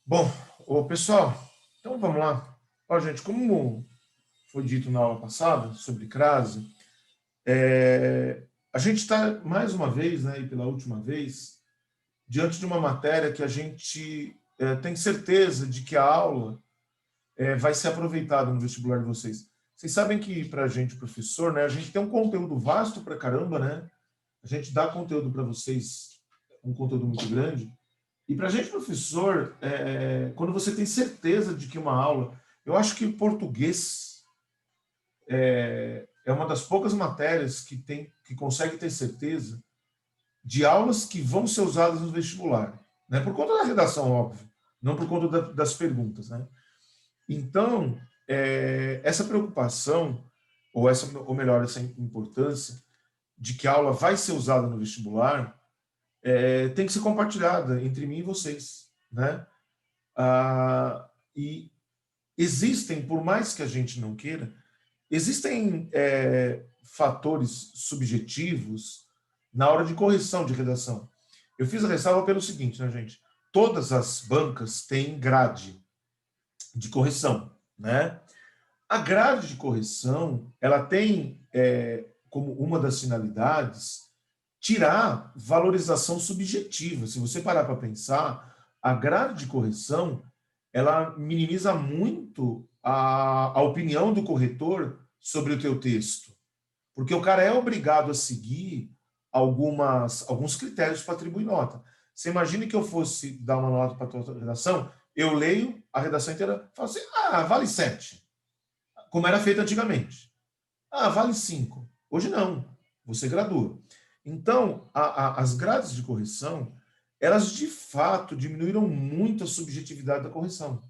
Bom, pessoal, então vamos lá. Ó, gente, como foi dito na aula passada sobre crase, a gente está, mais uma vez, né, e pela última vez, diante de uma matéria que a gente tem certeza de que a aula vai ser aproveitada no vestibular de vocês. Vocês sabem que, para a gente, professor, né, a gente tem um conteúdo vasto para caramba, né? A gente dá conteúdo para vocês, um conteúdo muito grande. E para a gente, professor, quando você tem certeza de que uma aula. Eu acho que português é uma das poucas matérias que consegue ter certeza de aulas que vão ser usadas no vestibular. Né? Por conta da redação, óbvio, não por conta das perguntas. Né? Então, essa preocupação, ou melhor, essa importância de que a aula vai ser usada no vestibular, tem que ser compartilhada entre mim e vocês. Né? E existem, por mais que a gente não queira, existem fatores subjetivos na hora de correção de redação. Eu fiz a ressalva pelo seguinte, né, gente? Todas as bancas têm grade de correção, né? A grade de correção, ela tem como uma das finalidades tirar valorização subjetiva. Se você parar para pensar, a grade de correção ela minimiza muito a opinião do corretor sobre o teu texto, porque o cara é obrigado a seguir alguns critérios para atribuir nota. Você imagina que eu fosse dar uma nota para a tua redação, eu leio a redação inteira e falo assim, vale 7, como era feito antigamente. Vale 5. Hoje não, você gradua. Então, as grades de correção, elas de fato diminuíram muito a subjetividade da correção.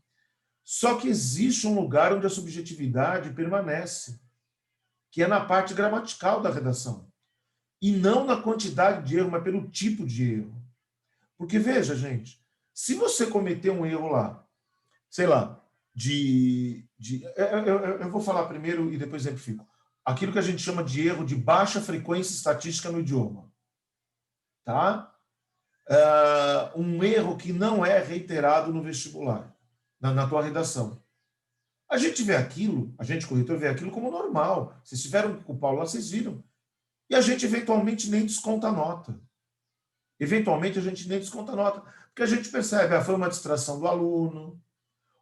Só que existe um lugar onde a subjetividade permanece, que é na parte gramatical da redação. E não na quantidade de erro, mas pelo tipo de erro. Porque, veja, gente, se você cometer um erro lá, sei lá, eu vou falar primeiro e depois exemplifico. Aquilo que a gente chama de erro de baixa frequência estatística no idioma. Tá? Um erro que não é reiterado no vestibular, na tua redação. A gente vê aquilo, a gente, corretor, vê aquilo como normal. Vocês tiveram com o Paulo lá, vocês viram. E a gente, eventualmente, nem desconta a nota. Eventualmente, a gente nem desconta a nota. Porque a gente percebe, foi uma distração do aluno.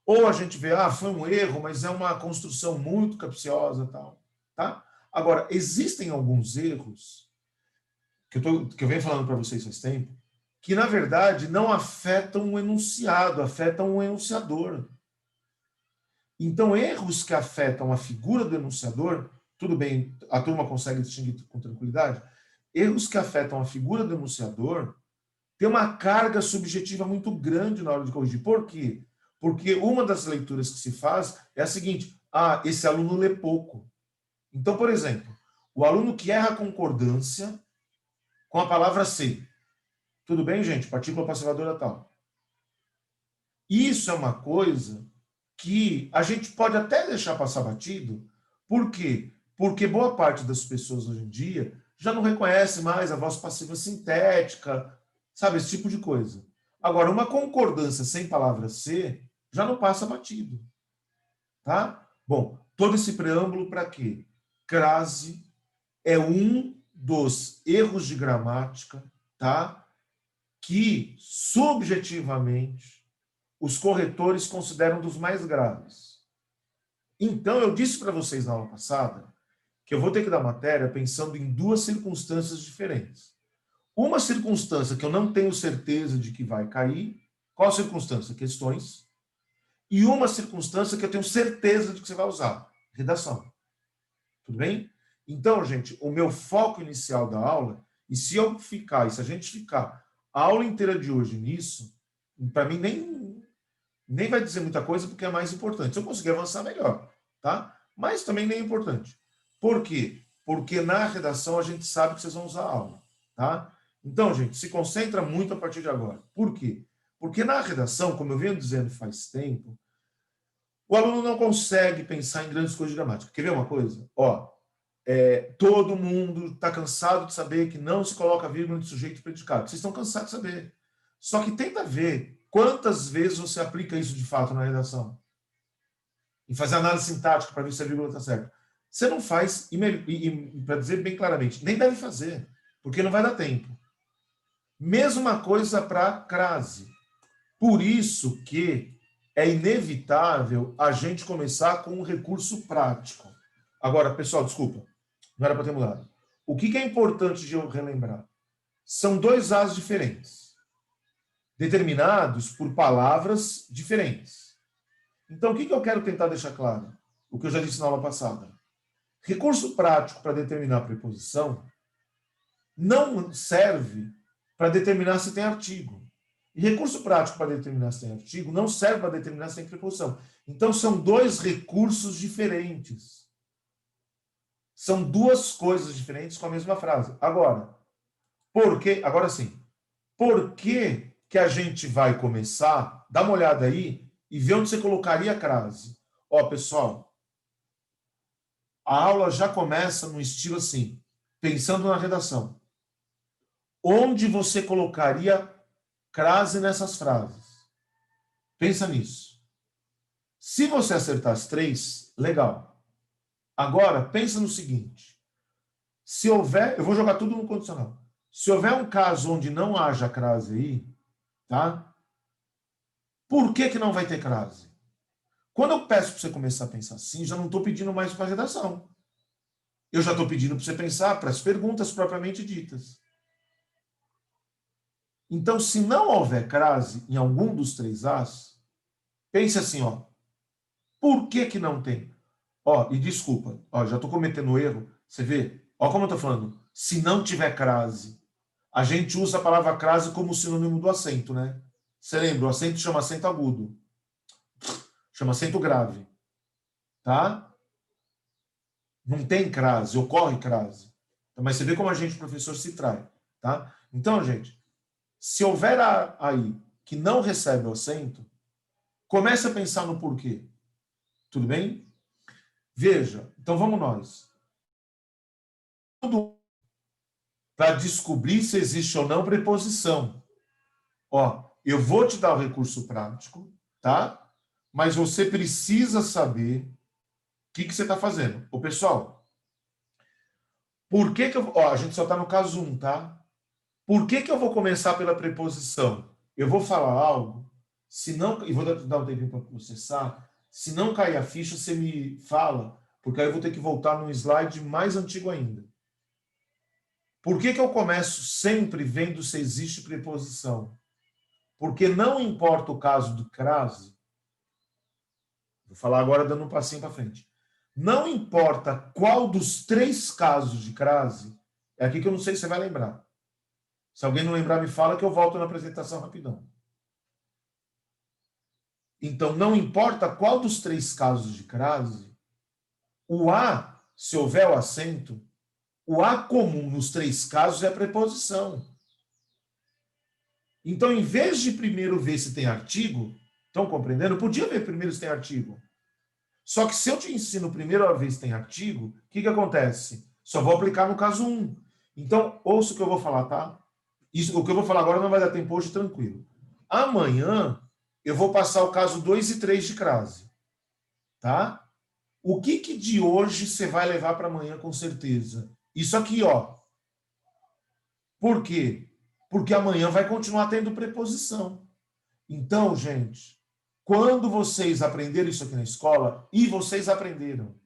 Ou a gente vê, foi um erro, mas é uma construção muito capciosa. Tal, tá? Agora, existem alguns erros, que eu venho falando para vocês faz tempo, que, na verdade, não afetam o enunciado, afetam o enunciador. Então, erros que afetam a figura do enunciador, tudo bem, a turma consegue distinguir com tranquilidade, erros que afetam a figura do enunciador têm uma carga subjetiva muito grande na hora de corrigir. Por quê? Porque uma das leituras que se faz é a seguinte, esse aluno lê pouco. Então, por exemplo, o aluno que erra a concordância com a palavra ser. Tudo bem, gente? Partícula passivadora tal. Isso é uma coisa que a gente pode até deixar passar batido. Por quê? Porque boa parte das pessoas hoje em dia já não reconhece mais a voz passiva sintética, sabe, esse tipo de coisa. Agora, uma concordância sem palavra ser já não passa batido. Tá? Bom, todo esse preâmbulo para quê? Crase é um dos erros de gramática, tá? Que subjetivamente os corretores consideram dos mais graves. Então, eu disse para vocês na aula passada que eu vou ter que dar matéria pensando em duas circunstâncias diferentes. Uma circunstância que eu não tenho certeza de que vai cair. Qual a circunstância? Questões. E uma circunstância que eu tenho certeza de que você vai usar. Redação. Tudo bem? Então, gente, o meu foco inicial da aula, e se a gente ficar a aula inteira de hoje nisso, para mim nem vai dizer muita coisa, porque é mais importante. Se eu conseguir avançar, melhor. Tá? Mas também nem é importante. Por quê? Porque na redação a gente sabe que vocês vão usar a aula. Tá? Então, gente, se concentra muito a partir de agora. Por quê? Porque na redação, como eu venho dizendo faz tempo, o aluno não consegue pensar em grandes coisas de gramática. Quer ver uma coisa? Todo mundo está cansado de saber que não se coloca vírgula de sujeito e predicado. Vocês estão cansados de saber. Só que tenta ver Quantas vezes você aplica isso de fato na redação? Em fazer análise sintática para ver se a vírgula está certa. Você não faz, e para dizer bem claramente, nem deve fazer, porque não vai dar tempo. Mesma coisa para crase. Por isso que é inevitável a gente começar com um recurso prático. Agora, pessoal, desculpa, não era para ter mudado. O que é importante de eu relembrar? São dois As diferentes, determinados por palavras diferentes. Então, o que eu quero tentar deixar claro? O que eu já disse na aula passada. Recurso prático para determinar preposição não serve para determinar se tem artigo. E recurso prático para determinar se tem artigo não serve para determinar se tem preposição. Então, são dois recursos diferentes. São duas coisas diferentes com a mesma frase. Agora, agora sim, por que a gente vai começar? Dá uma olhada aí e vê onde você colocaria a crase. Ó, pessoal, a aula já começa no estilo assim, pensando na redação. Onde você colocaria crase nessas frases? Pensa nisso. Se você acertar as três, legal. Agora, pensa no seguinte. Se houver, eu vou jogar tudo no condicional. Se houver um caso onde não haja crase aí, tá? Por que não vai ter crase? Quando eu peço para você começar a pensar assim, já não estou pedindo mais para a redação. Eu já estou pedindo para você pensar para as perguntas propriamente ditas. Então, se não houver crase em algum dos três As, pense assim, ó. Por que não tem? Ó, e desculpa, ó, já estou cometendo erro. Você vê? Ó como eu estou falando. Se não tiver crase, a gente usa a palavra crase como sinônimo do acento, né? Você lembra? O acento chama acento agudo. Chama acento grave. Tá? Não tem crase, ocorre crase. Mas você vê como a gente, professor, se trai. Tá? Então, gente, se houver aí que não recebe o acento, comece a pensar no porquê. Tudo bem? Veja, então vamos nós. Para descobrir se existe ou não preposição. Ó, eu vou te dar o recurso prático, tá? Mas você precisa saber o que você está fazendo. Ô, pessoal, por que eu... Ó, a gente só está no caso 1, tá? Por que eu vou começar pela preposição? Eu vou falar algo, se não... E vou dar um tempinho para processar. Se não cair a ficha, você me fala, porque aí eu vou ter que voltar num slide mais antigo ainda. Por que eu começo sempre vendo se existe preposição? Porque não importa o caso do crase, vou falar agora dando um passinho para frente. Não importa qual dos três casos de crase, é aqui que eu não sei se você vai lembrar. Se alguém não lembrar, me fala que eu volto na apresentação rapidão. Então, não importa qual dos três casos de crase, o A, se houver o acento, o A comum nos três casos é a preposição. Então, em vez de primeiro ver se tem artigo, estão compreendendo? Eu podia ver primeiro se tem artigo. Só que se eu te ensino primeiro a ver se tem artigo, o que acontece? Só vou aplicar no caso 1. Então, ouça o que eu vou falar, tá? Isso, o que eu vou falar agora não vai dar tempo hoje, tranquilo. Amanhã, eu vou passar o caso 2 e 3 de crase. Tá? O que de hoje você vai levar para amanhã com certeza? Isso aqui, ó. Por quê? Porque amanhã vai continuar tendo preposição. Então, gente, quando vocês aprenderam isso aqui na escola, e vocês aprenderam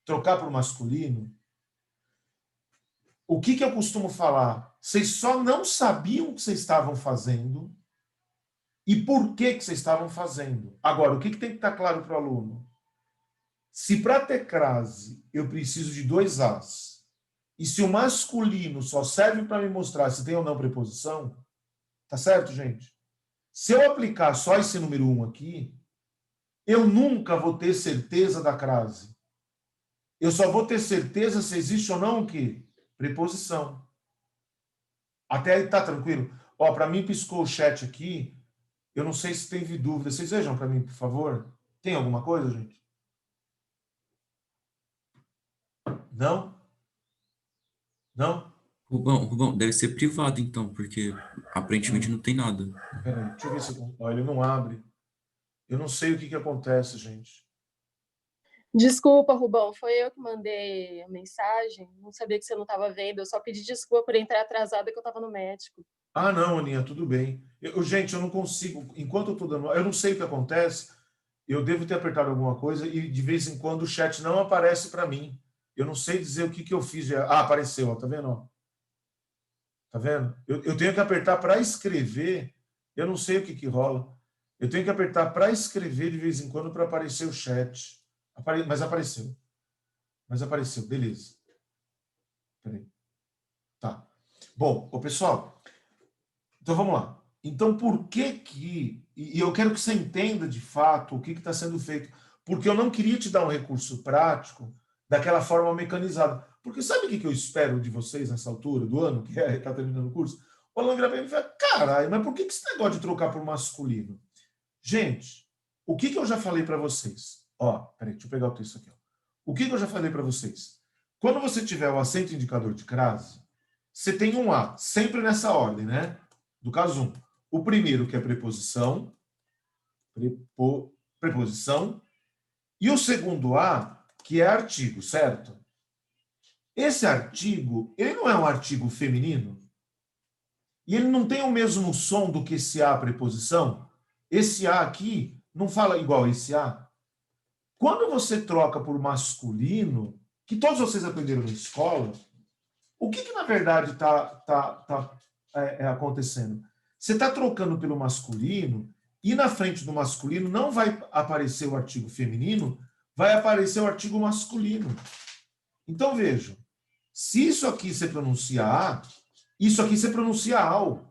trocar por masculino, o que eu costumo falar? Vocês só não sabiam o que vocês estavam fazendo e por que vocês estavam fazendo. Agora, o que tem que estar claro para o aluno? Se para ter crase eu preciso de dois As, e se o masculino só serve para me mostrar se tem ou não preposição, tá certo, gente? Se eu aplicar só esse número 1 aqui, eu nunca vou ter certeza da crase. Eu só vou ter certeza se existe ou não o quê? Preposição. Até aí tá tranquilo? Ó, para mim piscou o chat aqui. Eu não sei se teve dúvida. Vocês vejam para mim, por favor. Tem alguma coisa, gente? Não? Não? Rubão, deve ser privado então, porque aparentemente não tem nada. Peraí, deixa eu ver se... Ó, ele não abre. Eu não sei o que acontece, gente. Desculpa, Rubão, foi eu que mandei a mensagem. Não sabia que você não estava vendo. Eu só pedi desculpa por entrar atrasada que eu estava no médico. Ah, não, Aninha, tudo bem. Gente, eu não consigo... Enquanto eu estou dando... Eu não sei o que acontece. Eu devo ter apertado alguma coisa e, de vez em quando, o chat não aparece para mim. Eu não sei dizer o que eu fiz. Ah, apareceu, ó, tá vendo? Ó? Tá vendo? Eu tenho que apertar para escrever. Eu não sei o que rola. Eu tenho que apertar para escrever de vez em quando para aparecer o chat. Mas apareceu. Mas apareceu, beleza. Peraí. Tá. Bom, ô pessoal, então vamos lá. Então, por que que... E eu quero que você entenda de fato o que está sendo feito. Porque eu não queria te dar um recurso prático daquela forma mecanizada. Porque sabe o que eu espero de vocês nessa altura do ano, que está terminando o curso? O aluno vira para mim e fala, caralho, mas por que esse negócio de trocar por masculino? Gente, o que eu já falei para vocês? Ó, peraí, deixa eu pegar o texto aqui. Ó. O que eu já falei para vocês? Quando você tiver o acento indicador de crase, você tem um A, sempre nessa ordem, né? Do caso 1. O primeiro, que é preposição, preposição, e o segundo A, que é artigo, certo? Esse artigo, ele não é um artigo feminino? E ele não tem o mesmo som do que esse A preposição? Esse A aqui não fala igual esse A? Quando você troca por masculino, que todos vocês aprenderam na escola, o que na verdade está acontecendo? Você está trocando pelo masculino e na frente do masculino não vai aparecer o artigo feminino, vai aparecer o artigo masculino. Então, vejam, se isso aqui você pronuncia A, isso aqui você pronuncia AU.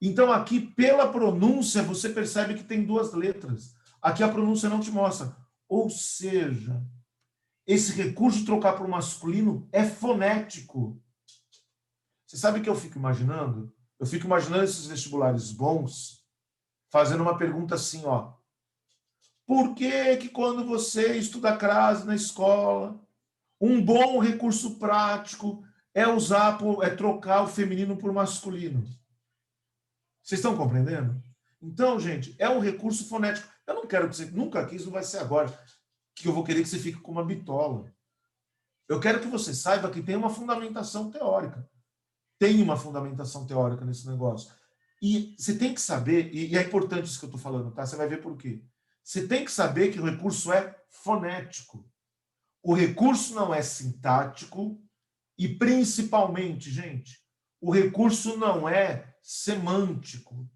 Então, aqui, pela pronúncia, você percebe que tem duas letras. Aqui a pronúncia não te mostra. Ou seja, esse recurso de trocar para o masculino é fonético. Você sabe o que eu fico imaginando? Eu fico imaginando esses vestibulares bons fazendo uma pergunta assim, ó. Por que que quando você estuda crase na escola, um bom recurso prático é trocar o feminino por masculino? Vocês estão compreendendo? Então, gente, é um recurso fonético. Eu não quero que você nunca quis, não vai ser agora que eu vou querer que você fique com uma bitola. Eu quero que você saiba que tem uma fundamentação teórica. Tem uma fundamentação teórica nesse negócio. E você tem que saber, e é importante isso que eu estou falando, tá? Você vai ver por quê. Você tem que saber que o recurso é fonético. O recurso não é sintático e, principalmente, gente, o recurso não é semântico.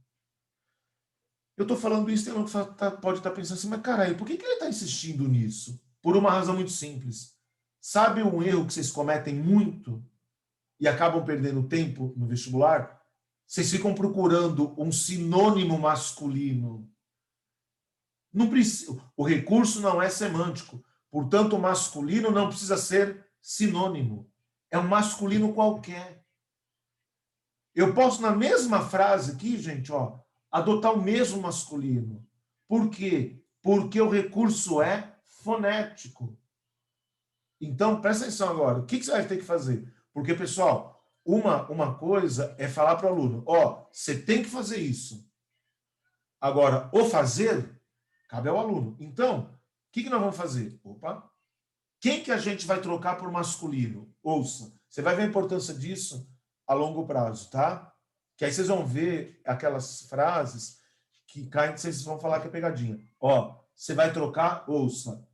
Eu estou falando isso, tem um que pode estar pensando assim, mas caralho, por que ele está insistindo nisso? Por uma razão muito simples. Sabe um erro que vocês cometem muito e acabam perdendo tempo no vestibular? Vocês ficam procurando um sinônimo masculino. Não precisa, o recurso não é semântico. Portanto, o masculino não precisa ser sinônimo. É um masculino qualquer. Eu posso, na mesma frase aqui, gente, ó, adotar o mesmo masculino. Por quê? Porque o recurso é fonético. Então, presta atenção agora. O que você vai ter que fazer? Porque, pessoal, uma coisa é falar para o aluno, ó, você tem que fazer isso. Agora, o fazer, cabe ao aluno. Então, o que nós vamos fazer? Opa! Quem que a gente vai trocar por masculino? Ouça, você vai ver a importância disso a longo prazo, tá? Que aí vocês vão ver aquelas frases que caem, vocês vão falar que é pegadinha. Ó, você vai trocar, ouça,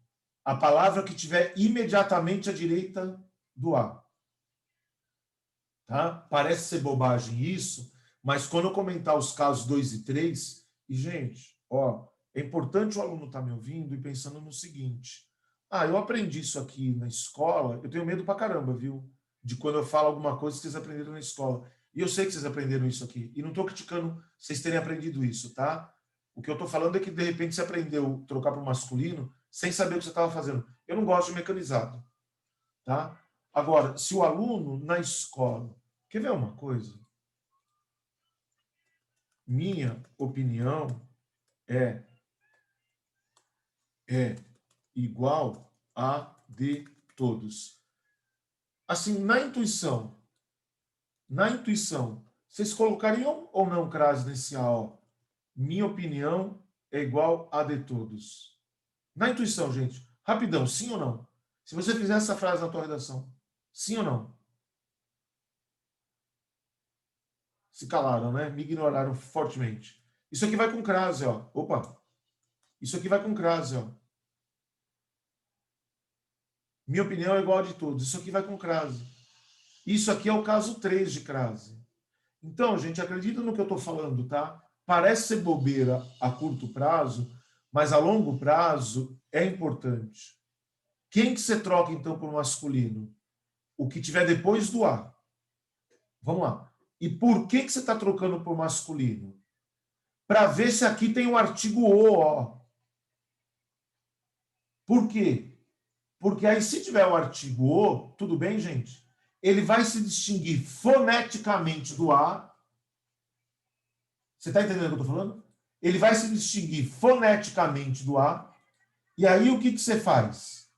a palavra que tiver imediatamente à direita do A. Tá? Parece ser bobagem isso, mas quando eu comentar os casos 2 e 3, e gente, ó, é importante o aluno estar me ouvindo e pensando no seguinte: ah, eu aprendi isso aqui na escola, eu tenho medo pra caramba, viu? De quando eu falo alguma coisa que vocês aprenderam na escola. E eu sei que vocês aprenderam isso aqui. E não estou criticando vocês terem aprendido isso, tá? O que eu estou falando é que, de repente, você aprendeu a trocar para o masculino sem saber o que você estava fazendo. Eu não gosto de mecanizado, tá? Agora, se o aluno, na escola... Quer ver uma coisa? Minha opinião é igual a de todos. Assim, na intuição, Vocês colocariam ou não crase nesse A, ó? Minha opinião é igual a de todos. Na intuição, gente. Rapidão, sim ou não? Se você fizer essa frase na tua redação, sim ou não? Se calaram, né? Me ignoraram fortemente. Isso aqui vai com crase, ó. Opa. Isso aqui vai com crase, ó. Minha opinião é igual a de todos. Isso aqui vai com crase. Isso aqui é o caso 3 de crase. Então, gente, acredita no que eu estou falando, tá? Parece ser bobeira a curto prazo, mas a longo prazo é importante. Quem que você troca, então, por masculino? O que tiver depois do A. Vamos lá. E por que você está trocando por masculino? Para ver se aqui tem o artigo O, ó. Por quê? Porque aí, se tiver o artigo O, tudo bem, gente? Ele vai se distinguir foneticamente do A. Você está entendendo o que eu estou falando? Ele vai se distinguir foneticamente do A. E aí, o que você faz?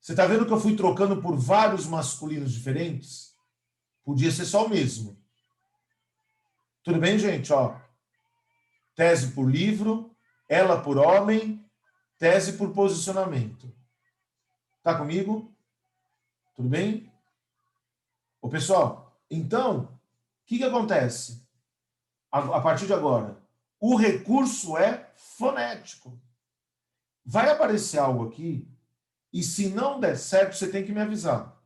Você está vendo que eu fui trocando por vários masculinos diferentes? Podia ser só o mesmo. Tudo bem, gente? Ó, tese por livro, ela por homem, tese por posicionamento. Tá comigo? Tudo bem? Ô, pessoal, então, o que acontece a partir de agora? O recurso é fonético. Vai aparecer algo aqui e se não der certo, você tem que me avisar.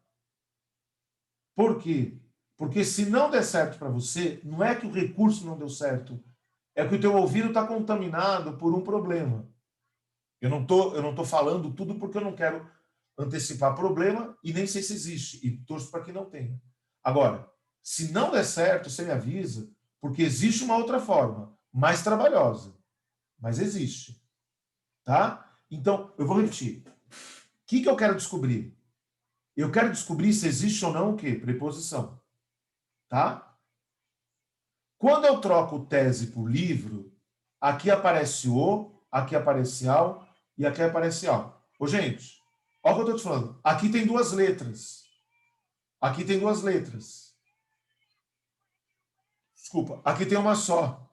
Por quê? Porque se não der certo para você, não é que o recurso não deu certo, é que o teu ouvido está contaminado por um problema. Eu não tô falando tudo porque eu não quero antecipar problema e nem sei se existe, e torço para que não tenha. Agora, se não der certo, você me avisa, porque existe uma outra forma, mais trabalhosa, mas existe. Tá? Então, eu vou repetir. O que eu quero descobrir? Eu quero descobrir se existe ou não o quê? Preposição. Tá? Quando eu troco tese por livro, aqui aparece o, aqui aparece ao e aqui aparece ao. Ô, gente, olha o que eu estou te falando. Aqui tem duas letras. Aqui tem duas letras. Desculpa, aqui tem uma só.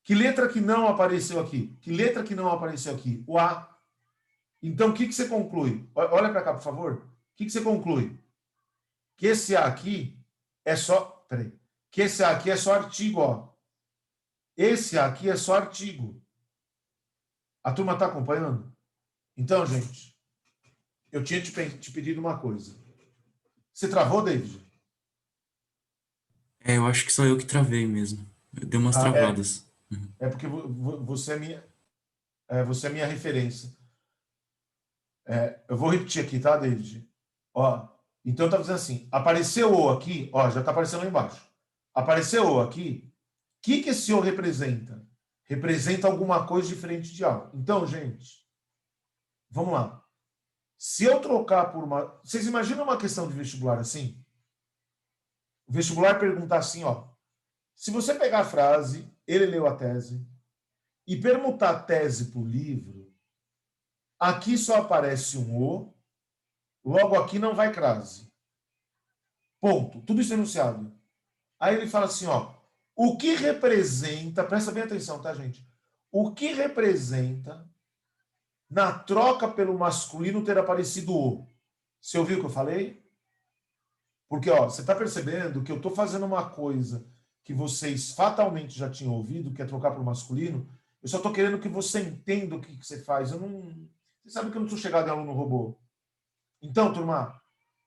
Que letra que não apareceu aqui? Que letra que não apareceu aqui? O A. Então, o que você conclui? Olha para cá, por favor. O que você conclui? Que esse A aqui é só... Peraí. Que esse A aqui é só artigo, ó. Esse A aqui é só artigo. A turma está acompanhando? Então, gente, eu tinha te pedido uma coisa. Você travou, David? Eu acho que só eu que travei mesmo. Eu dei umas Ah, travadas. é porque você é minha referência. Eu vou repetir aqui, tá, David? Ó, então tá dizendo assim, apareceu O aqui, ó, já tá aparecendo lá embaixo. Apareceu O aqui, o que esse O representa? Representa alguma coisa diferente de algo. Então, gente, vamos lá. Se eu trocar por uma... Vocês imaginam uma questão de vestibular assim? O vestibular perguntar assim, ó, se você pegar a frase, ele leu a tese, e permutar a tese por livro, aqui só aparece um O, logo aqui não vai crase. Ponto. Tudo isso enunciado. Aí ele fala assim, ó, o que representa, presta bem atenção, tá, gente? O que representa na troca pelo masculino ter aparecido O? Você ouviu o que eu falei? Porque, ó, você está percebendo que eu estou fazendo uma coisa que vocês fatalmente já tinham ouvido, que é trocar por masculino. Eu só estou querendo que você entenda o que você faz. Eu não... Você sabe que eu não sou chegado em aluno robô. Então, turma,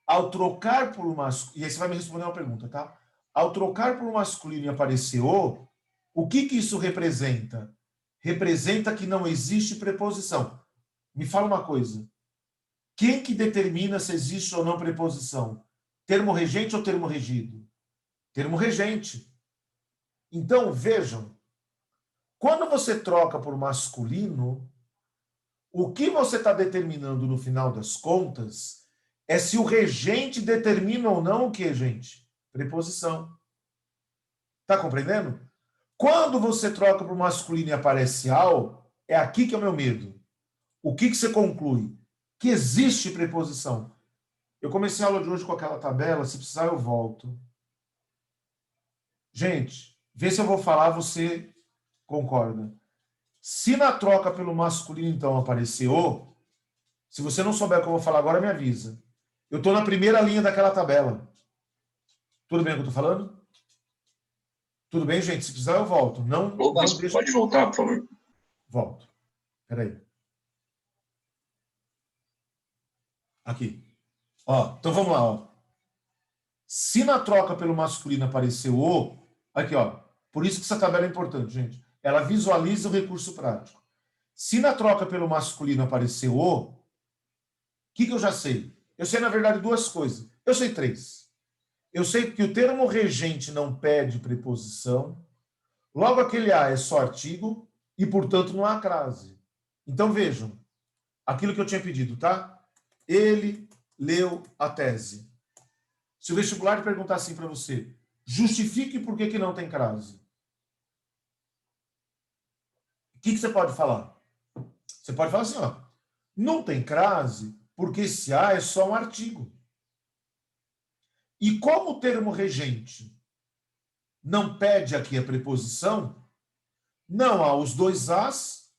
ao trocar por masculino... E aí você vai me responder uma pergunta, tá? Ao trocar por masculino e aparecer o que isso representa? Representa que não existe preposição. Me fala uma coisa. Quem que determina se existe ou não preposição? Termo regente ou termo regido? Termo regente. Então, vejam, quando você troca por masculino, o que você está determinando no final das contas é se o regente determina ou não o que, gente? Preposição. Está compreendendo? Quando você troca por masculino e aparece ao, é aqui que é o meu medo. O que você conclui? Que existe preposição. Eu comecei a aula de hoje com aquela tabela, se precisar eu volto. Gente, vê se eu vou falar, você concorda. Se na troca pelo masculino, então, aparecer o, se você não souber o que eu vou falar agora, me avisa. Eu estou na primeira linha daquela tabela. Tudo bem o que eu estou falando? Tudo bem, gente? Se precisar, eu volto. Não, Mas não deixa... pode voltar, por favor. Volto. Peraí. Aqui. Ó, então vamos lá. Ó. Se na troca pelo masculino apareceu o... Aqui, ó. Por isso que essa tabela é importante, gente. Ela visualiza o recurso prático. Se na troca pelo masculino apareceu o que eu já sei? Eu sei, na verdade, duas coisas. Eu sei três. Eu sei que o termo regente não pede preposição. Logo, aquele A é só artigo e, portanto, não há crase. Então, vejam. Aquilo que eu tinha pedido, tá? Ele leu a tese. Se o vestibular perguntar assim para você, justifique por que não tem crase. O que você pode falar? Você pode falar assim, ó. Não tem crase porque esse A é só um artigo. E como o termo regente não pede aqui a preposição, não há os dois As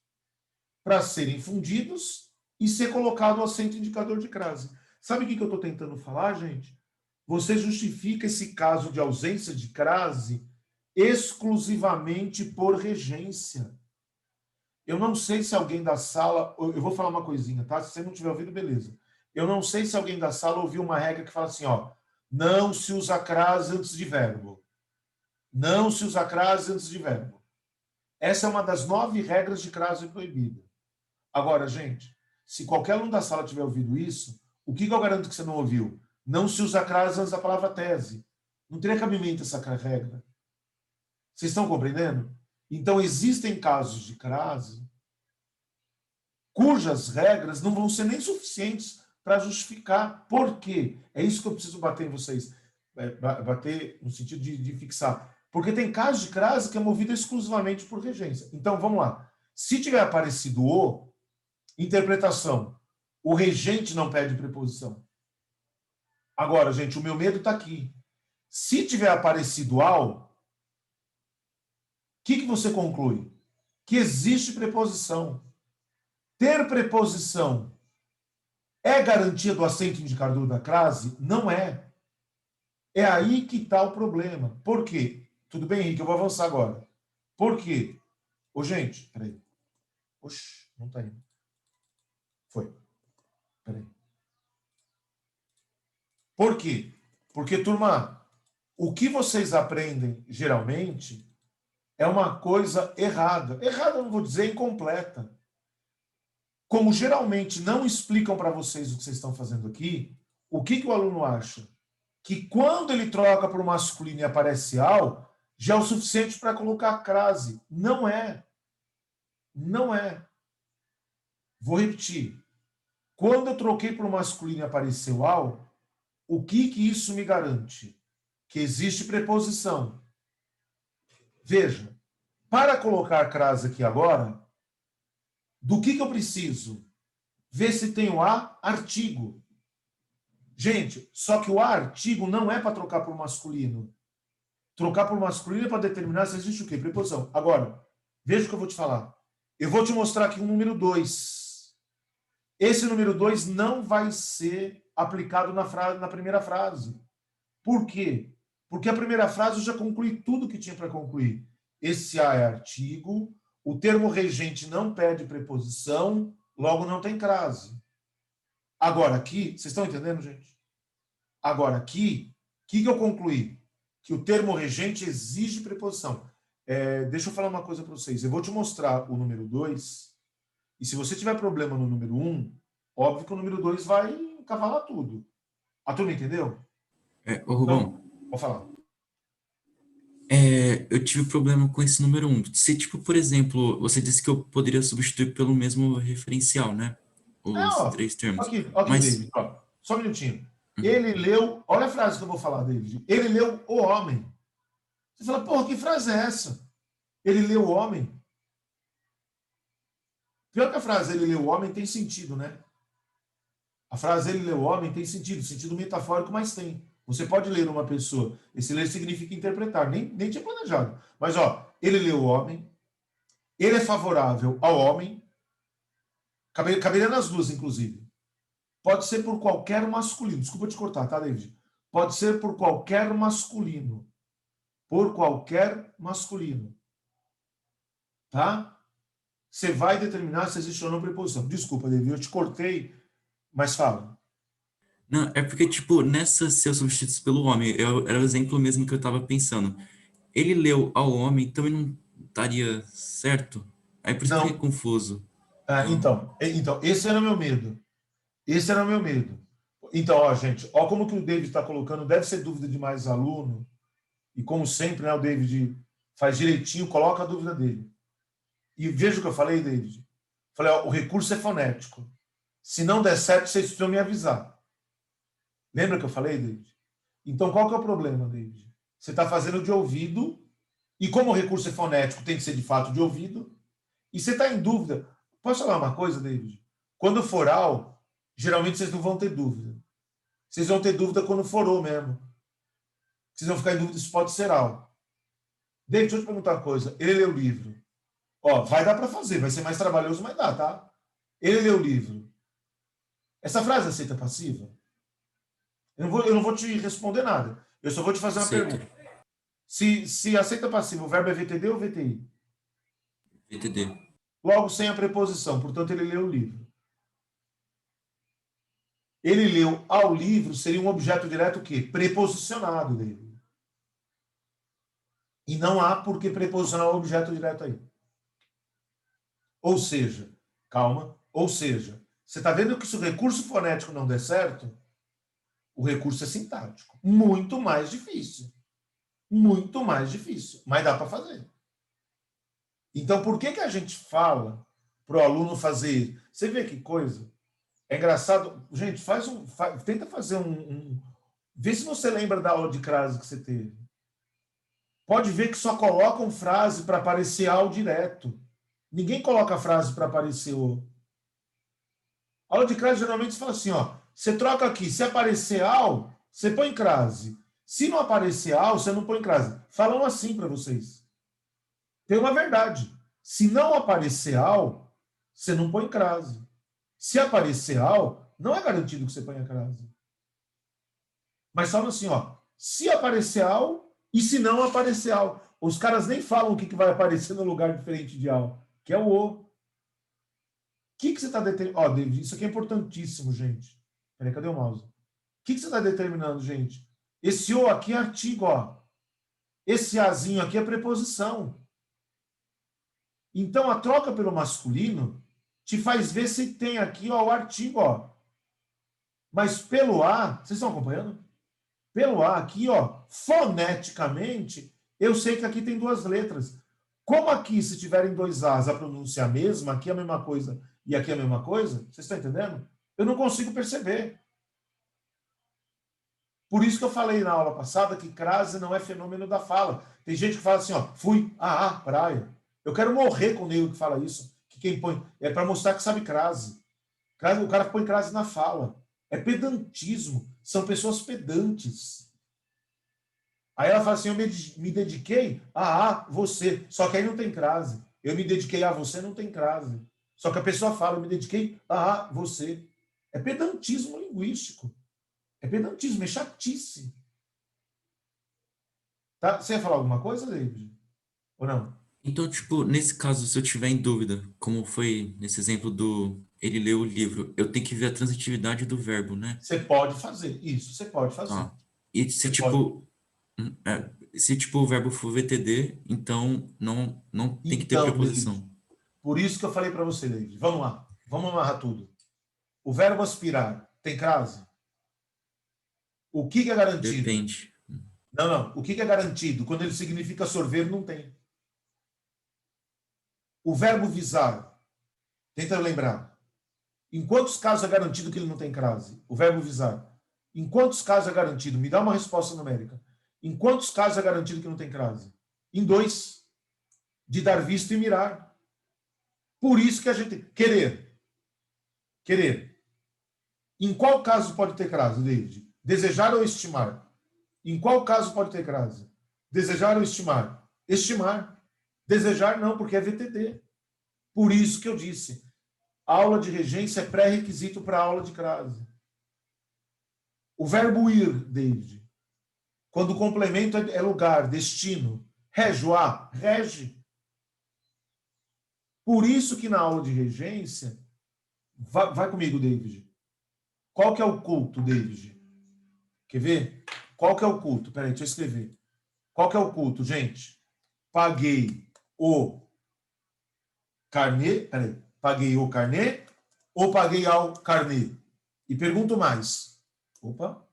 para serem fundidos e ser colocado o acento indicador de crase. Sabe o que eu estou tentando falar, gente? Você justifica esse caso de ausência de crase exclusivamente por regência. Eu não sei se alguém da sala... Eu vou falar uma coisinha, tá? Se você não tiver ouvido, beleza. Eu não sei se alguém da sala ouviu uma regra que fala assim, ó, não se usa crase antes de verbo. Não se usa crase antes de verbo. Essa é uma das 9 regras de crase proibida. Agora, gente, se qualquer aluno da sala tiver ouvido isso, o que eu garanto que você não ouviu? Não se usa crase antes da palavra tese. Não teria cabimento essa regra. Vocês estão compreendendo? Então, existem casos de crase cujas regras não vão ser nem suficientes para justificar. Por quê? É isso que eu preciso bater em vocês. Bater no sentido de fixar. Porque tem casos de crase que é movido exclusivamente por regência. Então, vamos lá. Se tiver aparecido o, interpretação, o regente não pede preposição. Agora, gente, o meu medo está aqui. Se tiver aparecido ao, o que você conclui? Que existe preposição. Ter preposição é garantia do acento indicador da crase? Não é. É aí que está o problema. Por quê? Tudo bem, Henrique, eu vou avançar agora. Por quê? Ô, gente, peraí. Oxe, não está indo. Foi. Peraí. Por quê? Porque, turma, o que vocês aprendem, geralmente, é uma coisa errada. Errada, eu não vou dizer incompleta. Como geralmente não explicam para vocês o que vocês estão fazendo aqui, o que o aluno acha? Que quando ele troca para o masculino e aparece ao, já é o suficiente para colocar a crase. Não é. Não é. Vou repetir. Quando eu troquei para o masculino e apareceu ao, o que isso me garante? Que existe preposição. Veja, para colocar a crase aqui agora, do que eu preciso? Ver se tem o A, artigo. Gente, só que o A, artigo, não é para trocar por masculino. Trocar por masculino é para determinar se existe o quê? Preposição. Agora, veja o que eu vou te falar. Eu vou te mostrar aqui um número 2. Esse número 2 não vai ser aplicado na primeira frase. Por quê? Porque a primeira frase eu já concluí tudo que tinha para concluir. Esse A é artigo, o termo regente não pede preposição, logo não tem crase. Agora aqui, vocês estão entendendo, gente? Agora aqui, o que eu concluí? Que o termo regente exige preposição. Deixa eu falar uma coisa para vocês. Eu vou te mostrar o número 2, e se você tiver problema no número 1, óbvio que o número 2 vai encavalar tudo. A turma entendeu? Ô Rubão, Então, vou falar. eu tive problema com esse número 1. Se, tipo, por exemplo, você disse que eu poderia substituir pelo mesmo referencial, né? Os Ó, 3 termos. aqui, Mas, David. Ó, só um minutinho. Ele leu... Olha a frase que eu vou falar, David. Ele leu o homem. Você fala, porra, que frase é essa? Ele leu o homem? Pior que a frase ele leu o homem tem sentido, né? A frase ele leu o homem tem sentido metafórico, mas tem. Você pode ler uma pessoa. Esse ler significa interpretar. Nem tinha planejado. Mas, ó, ele lê o homem. Ele é favorável ao homem. Caberia nas duas, inclusive. Pode ser por qualquer masculino. Desculpa te cortar, tá, David? Pode ser por qualquer masculino. Por qualquer masculino. Tá? Você vai determinar se existe ou não preposição. Desculpa, David, eu te cortei, mas fala. Não, é porque, tipo, nessa ser substituído pelo homem, era o exemplo mesmo que eu tava pensando. Ele leu ao homem, também não estaria certo? Aí por isso que eu fiquei Não. confuso. Então, esse era o meu medo. Esse era o meu medo. Então, ó, gente, ó como que o David está colocando, deve ser dúvida de mais aluno, e como sempre, né, o David faz direitinho, coloca a dúvida dele. E veja o que eu falei, David. Falei, ó, o recurso é fonético. Se não der certo, vocês precisam me avisar. Lembra que eu falei, David? Então, qual que é o problema, David? Você está fazendo de ouvido, e como o recurso é fonético, tem que ser de fato de ouvido, e você está em dúvida. Posso falar uma coisa, David? Quando for oral, geralmente vocês não vão ter dúvida. Vocês vão ter dúvida quando for ou mesmo. Vocês vão ficar em dúvida se pode ser oral. David, deixa eu te perguntar uma coisa. Ele leu o livro. Ó, vai dar para fazer, vai ser mais trabalhoso, mas dá, tá? Ele leu o livro. Essa frase é aceita passiva? Eu não vou te responder nada. Eu só vou te fazer uma Aceito. pergunta. Se aceita passiva, o verbo é VTD ou VTI? VTD. Logo, sem a preposição. Portanto, ele leu o livro. Ele leu ao livro, seria um objeto direto o quê? Preposicionado dele. E não há por que preposicionar o objeto direto aí. Ou seja, calma, ou seja, você está vendo que se o recurso fonético não der certo, o recurso é sintático. Muito mais difícil. Muito mais difícil. Mas dá para fazer. Então, por que a gente fala para o aluno fazer? Você vê que coisa? É engraçado. Gente, tenta fazer Vê se você lembra da aula de crase que você teve. Pode ver que só colocam frase para aparecer ao direto. Ninguém coloca frase para aparecer o. A aula de crase geralmente você fala assim, ó. Você troca aqui. Se aparecer ao, você põe crase. Se não aparecer ao, você não põe crase. Falam assim para vocês. Tem uma verdade. Se não aparecer ao, você não põe crase. Se aparecer ao, não é garantido que você ponha crase. Mas falam assim, ó. Se aparecer ao e se não aparecer ao. Os caras nem falam o que vai aparecer no lugar diferente de ao, que é o o. O que você está determinando? Ó, David, isso aqui é importantíssimo, gente. Peraí, cadê o mouse? O que você está determinando, gente? Esse o aqui é artigo, ó. Esse azinho aqui é preposição. Então, a troca pelo masculino te faz ver se tem aqui, ó, o artigo, ó. Mas pelo a, vocês estão acompanhando? Pelo a aqui, ó, foneticamente, eu sei que aqui tem duas letras. Como aqui, se tiverem dois as, a pronúncia é a mesma, aqui é a mesma coisa e aqui é a mesma coisa, vocês estão entendendo? Eu não consigo perceber. Por isso que eu falei na aula passada que crase não é fenômeno da fala. Tem gente que fala assim, ó, fui, praia. Eu quero morrer com o nego que fala isso. Que quem põe é para mostrar que sabe crase. O cara põe crase na fala. É pedantismo. São pessoas pedantes. Aí ela fala assim, eu me dediquei a você. Só que aí não tem crase. Eu me dediquei a você, não tem crase. Só que a pessoa fala, eu me dediquei a você. É pedantismo linguístico. É pedantismo, é chatice. Tá? Você ia falar alguma coisa, David? Ou não? Então, tipo, nesse caso, se eu tiver em dúvida, como foi nesse exemplo do ele leu o livro, eu tenho que ver a transitividade do verbo, né? Você pode fazer. Isso, você pode fazer. Tá. E se, Você tipo, se, tipo, o verbo for VTD, então não tem que ter Então, preposição. David, por isso que eu falei para você, David. Vamos lá. Vamos amarrar tudo. O verbo aspirar tem crase? O que é garantido? Depende. Não. O que é garantido? Quando ele significa sorver, não tem. O verbo visar, tenta lembrar. Em quantos casos é garantido que ele não tem crase? O verbo visar. Em quantos casos é garantido? Me dá uma resposta numérica. Em quantos casos é garantido que não tem crase? Em 2. De dar visto e mirar. Por isso que a gente... Querer. Em qual caso pode ter crase, David? Desejar ou estimar? Em qual caso pode ter crase? Desejar ou estimar? Estimar. Desejar não, porque é VTD. Por isso que eu disse, aula de regência é pré-requisito para a aula de crase. O verbo ir, David, quando o complemento é lugar, destino, rege o A, rege. Por isso que na aula de regência, vai comigo, David. Qual que é o culto, David? Quer ver? Qual que é o culto? Peraí, deixa eu escrever. Qual que é o culto, gente? Paguei o carnê, peraí, paguei o carnê ou paguei ao carnê? E pergunto mais. Opa.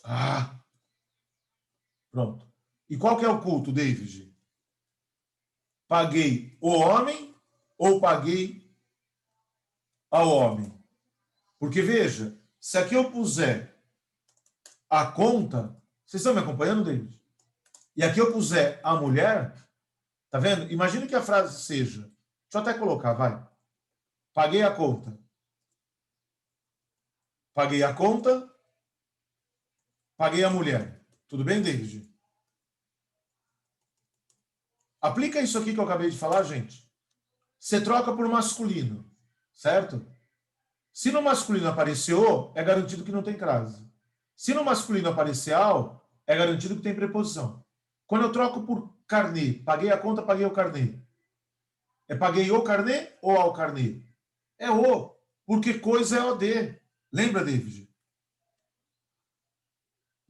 Ah. Pronto. E qual que é o culto, David? Paguei o homem ou paguei ao homem? Porque, veja, se aqui eu puser a conta, vocês estão me acompanhando, David? E aqui eu puser a mulher, tá vendo? Imagina que a frase seja, deixa eu até colocar, vai. Paguei a conta. Paguei a conta. Paguei a mulher. Tudo bem, David? Aplica isso aqui que eu acabei de falar, gente. Você troca por masculino, certo? Se no masculino aparecer o, é garantido que não tem crase. Se no masculino aparecer ao, é garantido que tem preposição. Quando eu troco por carnê, paguei a conta, paguei o carnê. É paguei o carnê ou ao carnê? É o, porque coisa é OD. Lembra, David?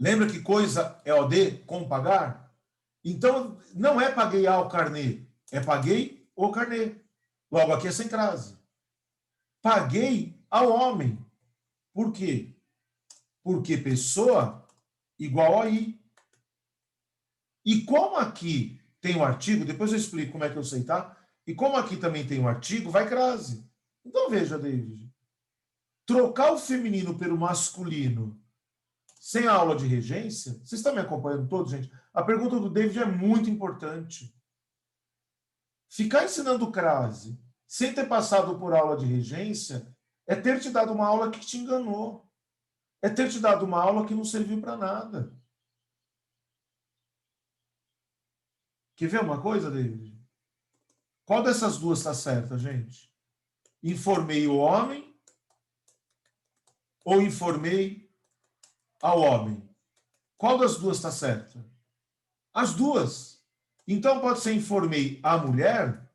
Lembra que coisa é OD com pagar? Então, não é paguei ao carnê, é paguei o carnê. Logo, aqui é sem crase. Paguei ao homem. Por quê? Porque pessoa igual a I. E como aqui tem um artigo, depois eu explico como é que eu sei, tá? E como aqui também tem um artigo, vai crase. Então, veja, David. Trocar o feminino pelo masculino sem a aula de regência, vocês estão me acompanhando todos, gente? A pergunta do David é muito importante. Ficar ensinando crase sem ter passado por aula de regência é ter te dado uma aula que te enganou. É ter te dado uma aula que não serviu para nada. Quer ver uma coisa, David? Qual dessas duas está certa, gente? Informei o homem ou informei ao homem? Qual das duas está certa? As duas. Então pode ser informei a mulher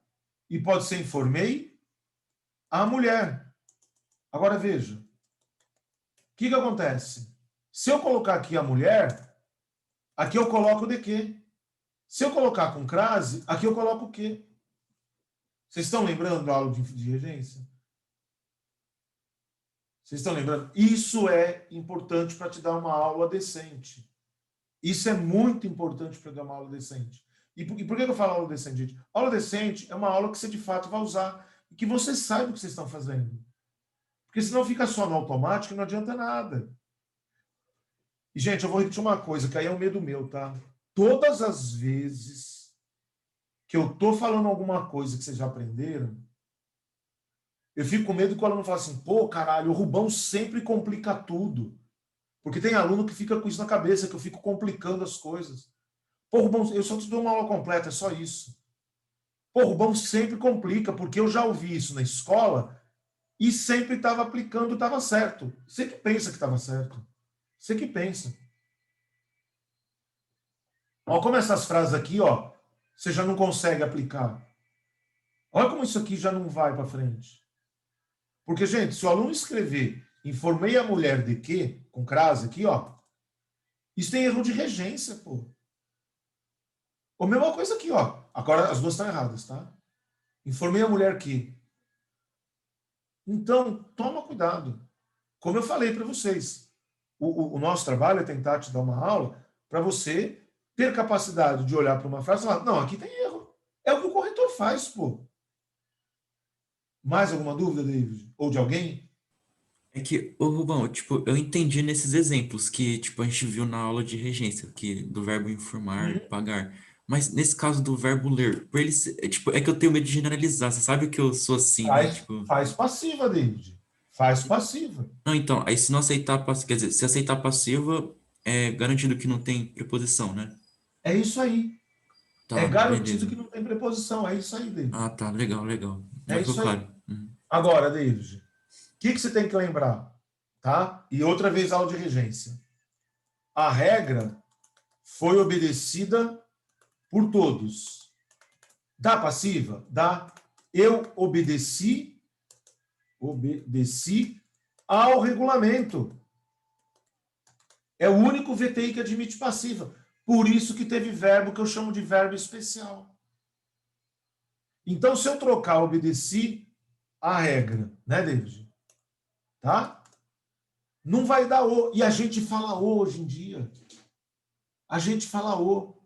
e pode ser informei a mulher. Agora veja. O que acontece? Se eu colocar aqui a mulher, aqui eu coloco de quê? Se eu colocar com crase, aqui eu coloco o quê? Vocês estão lembrando da aula de regência? Vocês estão lembrando? Isso é importante para te dar uma aula decente. Isso é muito importante para dar uma aula decente. E por que eu falo aula decente, gente? Aula decente é uma aula que você de fato vai usar e que você sabe o que vocês estão fazendo. Porque senão fica só no automático e não adianta nada. E, gente, eu vou repetir uma coisa, que aí é um medo meu, tá? Todas as vezes que eu tô falando alguma coisa que vocês já aprenderam, eu fico com medo que o aluno fala assim, pô, caralho, o Rubão sempre complica tudo. Porque tem aluno que fica com isso na cabeça, que eu fico complicando as coisas. Pô, Rubão, eu só te dou uma aula completa, é só isso. Pô, Rubão sempre complica, porque eu já ouvi isso na escola e sempre estava aplicando, estava certo. Você que pensa que estava certo. Você que pensa. Olha como essas frases aqui, ó, você já não consegue aplicar. Olha como isso aqui já não vai para frente. Porque, gente, se o aluno escrever informei a mulher de quê, com crase aqui, ó, isso tem erro de regência, pô. Ou mesma coisa aqui, ó. Agora as duas estão erradas, tá? Informei a mulher que. Então, toma cuidado. Como eu falei para vocês, o nosso trabalho é tentar te dar uma aula para você ter capacidade de olhar para uma frase e falar, não, aqui tem erro. É o que o corretor faz, pô. Mais alguma dúvida, David? Ou de alguém? É que, ô Rubão, tipo, eu entendi nesses exemplos que, tipo, a gente viu na aula de regência, que do verbo informar, pagar. Mas nesse caso do verbo ler, por ele, tipo, é que eu tenho medo de generalizar. Você sabe que eu sou assim, né? Tipo, Faz passiva, David. Faz passiva. não, então, aí se não aceitar passiva, quer dizer, se aceitar passiva, é garantido que não tem preposição, né? É isso aí. É Tá, garantido beleza. que não tem preposição. É isso aí, David. Ah, tá, legal, legal. É Agora ficou isso aí. claro. Uhum. Agora, David, o que você tem que lembrar? Tá? E outra vez aula de regência. A regra foi obedecida por todos. Dá passiva? Dá. Eu obedeci ao regulamento. É o único VTI que admite passiva. Por isso que teve verbo que eu chamo de verbo especial. Então, se eu trocar obedeci a regra, né, David? Tá? Não vai dar o. E a gente fala o hoje em dia. A gente fala o.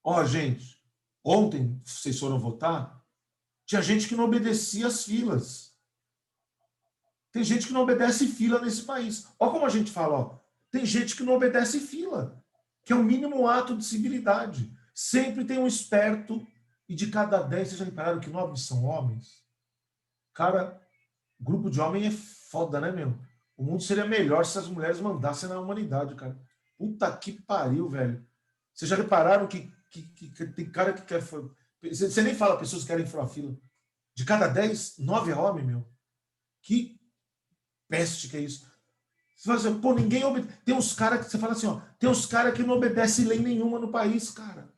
Ó, gente, ontem vocês foram votar, tinha gente que não obedecia as filas. Tem gente que não obedece fila nesse país. Ó como a gente fala, ó. Tem gente que não obedece fila, que é o mínimo ato de civilidade. Sempre tem um esperto, e de cada 10, vocês já repararam que 9 são homens? Cara, grupo de homem é foda, né, meu? O mundo seria melhor se as mulheres mandassem na humanidade, cara. Puta que pariu, velho. Vocês já repararam que tem cara que quer... Você nem fala pessoas que querem furar fila. De cada 10, 9 é homem, meu. Que peste que é isso. Você fala assim, pô, ninguém obedece. Tem uns caras que você fala assim, ó, tem uns caras que não obedecem lei nenhuma no país, cara.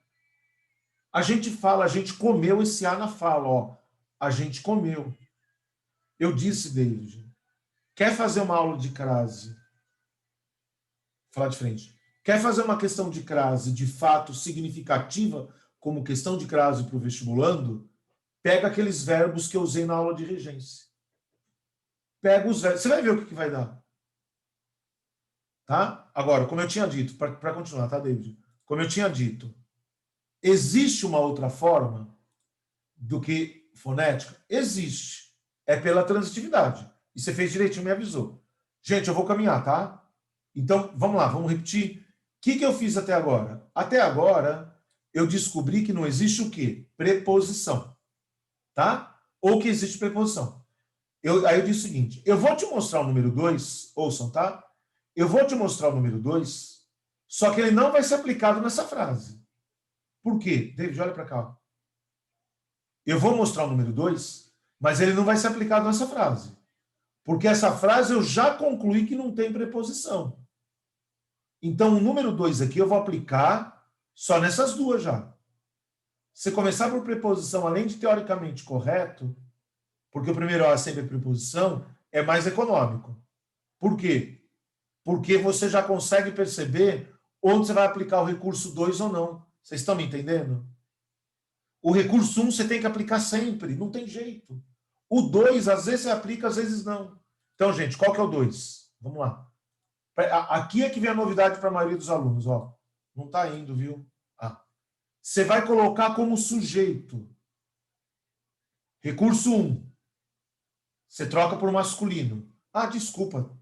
A gente fala, a gente comeu esse A na fala, ó. A gente comeu. Eu disse, David, quer fazer uma aula de crase? Vou falar de frente. Quer fazer uma questão de crase de fato significativa, como questão de crase para o vestibulando? Pega aqueles verbos que eu usei na aula de regência. Pega os verbos. Você vai ver o que vai dar. Tá? Agora, como eu tinha dito, para continuar, tá, David? Como eu tinha dito, existe uma outra forma do que fonética? Existe. É pela transitividade. E você fez direitinho, me avisou. Gente, eu vou caminhar, tá? Então, vamos lá, vamos repetir. O que eu fiz até agora? Até agora, eu descobri que não existe o quê? Preposição. Tá? Ou que existe preposição. Aí eu disse o seguinte, eu vou te mostrar o número 2, ouçam, tá? Eu vou te mostrar o número 2, só que ele não vai ser aplicado nessa frase. Por quê? David, olha para cá. Eu vou mostrar o número 2, mas ele não vai ser aplicado nessa frase. Porque essa frase eu já concluí que não tem preposição. Então, o número 2 aqui eu vou aplicar só nessas duas já. Se começar por preposição, além de teoricamente correto, porque o primeiro A sempre é preposição, é mais econômico. Por quê? Porque você já consegue perceber onde você vai aplicar o recurso 2 ou não. Vocês estão me entendendo? O recurso 1 você tem que aplicar sempre, não tem jeito. O 2, às vezes você aplica, às vezes não. Então, gente, qual que é o 2? Vamos lá. Aqui é que vem a novidade para a maioria dos alunos. Ó. Não está indo, viu? Ah. Você vai colocar como sujeito. Recurso 1. Você troca por masculino. Ah, desculpa.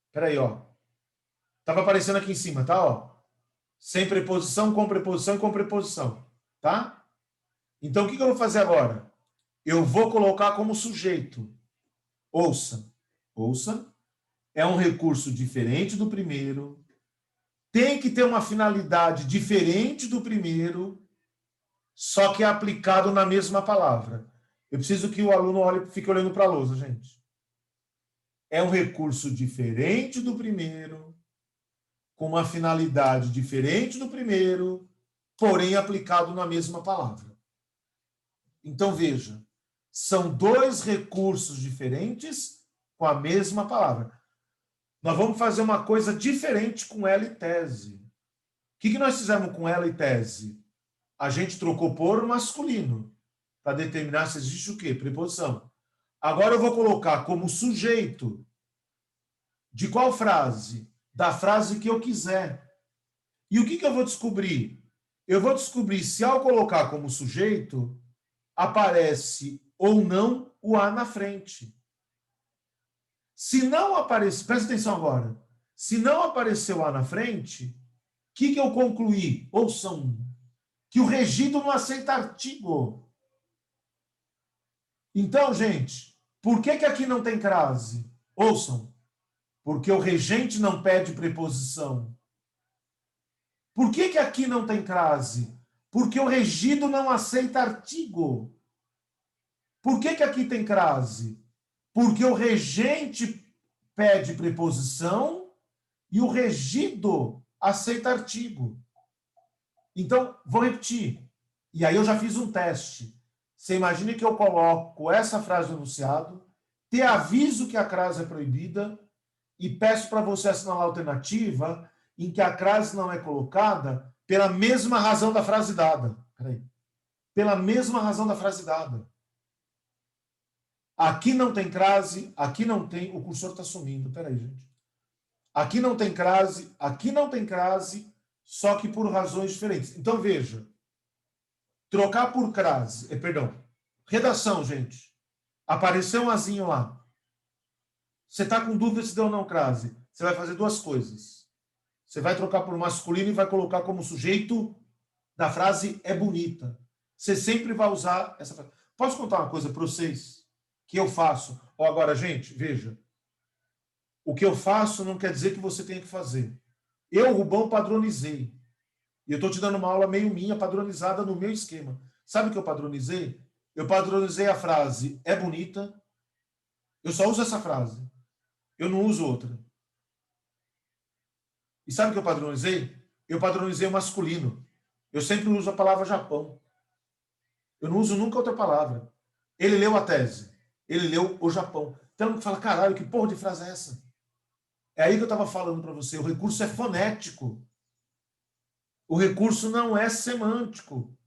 Espera aí, ó. Estava aparecendo aqui em cima, tá? Ó. Sem preposição, com preposição e com preposição. Tá? Então, o que eu vou fazer agora? Eu vou colocar como sujeito. Ouça. Ouça. É um recurso diferente do primeiro. Tem que ter uma finalidade diferente do primeiro, só que é aplicado na mesma palavra. Eu preciso que o aluno fique olhando para a lousa, gente. É um recurso diferente do primeiro, com uma finalidade diferente do primeiro, porém aplicado na mesma palavra. Então, veja, são dois recursos diferentes com a mesma palavra. Nós vamos fazer uma coisa diferente com ela e tese. O que nós fizemos com ela e tese? A gente trocou por masculino, para determinar se existe o quê? Preposição. Agora eu vou colocar como sujeito. De qual frase? Da frase que eu quiser. E o que eu vou descobrir? Eu vou descobrir se ao colocar como sujeito, aparece ou não o A na frente. Se não aparecer, presta atenção agora, se não aparecer o A na frente, o que eu concluí? Ouçam, que o regido não aceita artigo. Então, gente, por que aqui não tem crase? Ouçam, Porque o regente não pede preposição. Por que que aqui não tem crase? Porque o regido não aceita artigo. Por que que aqui tem crase? Porque o regente pede preposição e o regido aceita artigo. Então, vou repetir. E aí eu já fiz um teste. Você imagine que eu coloco essa frase no enunciado, te aviso que a crase é proibida e peço para você assinalar a alternativa em que a crase não é colocada pela mesma razão da frase dada. Peraí. Pela mesma razão da frase dada. Aqui não tem crase, aqui não tem... O cursor está sumindo. Peraí, gente. Aqui não tem crase, só que por razões diferentes. Então, veja. Trocar por crase, perdão. Redação, gente. Apareceu um azinho lá. Você está com dúvida se deu ou não crase. Você vai fazer duas coisas. Você vai trocar por masculino e vai colocar como sujeito da frase é bonita. Você sempre vai usar essa frase. Posso contar uma coisa para vocês que eu faço? Ou agora, gente, veja. O que eu faço não quer dizer que você tenha que fazer. Eu, Rubão, padronizei. E eu estou te dando uma aula meio minha, padronizada no meu esquema. Sabe o que eu padronizei? Eu padronizei a frase é bonita. Eu só uso essa frase. Eu não uso outra. E sabe o que eu padronizei? Eu padronizei o masculino. Eu sempre uso a palavra Japão. Eu não uso nunca outra palavra. Ele leu a tese. Ele leu o Japão. Então, ele fala, caralho, que porra de frase é essa? É aí que eu estava falando para você. O recurso é fonético. O recurso não é semântico.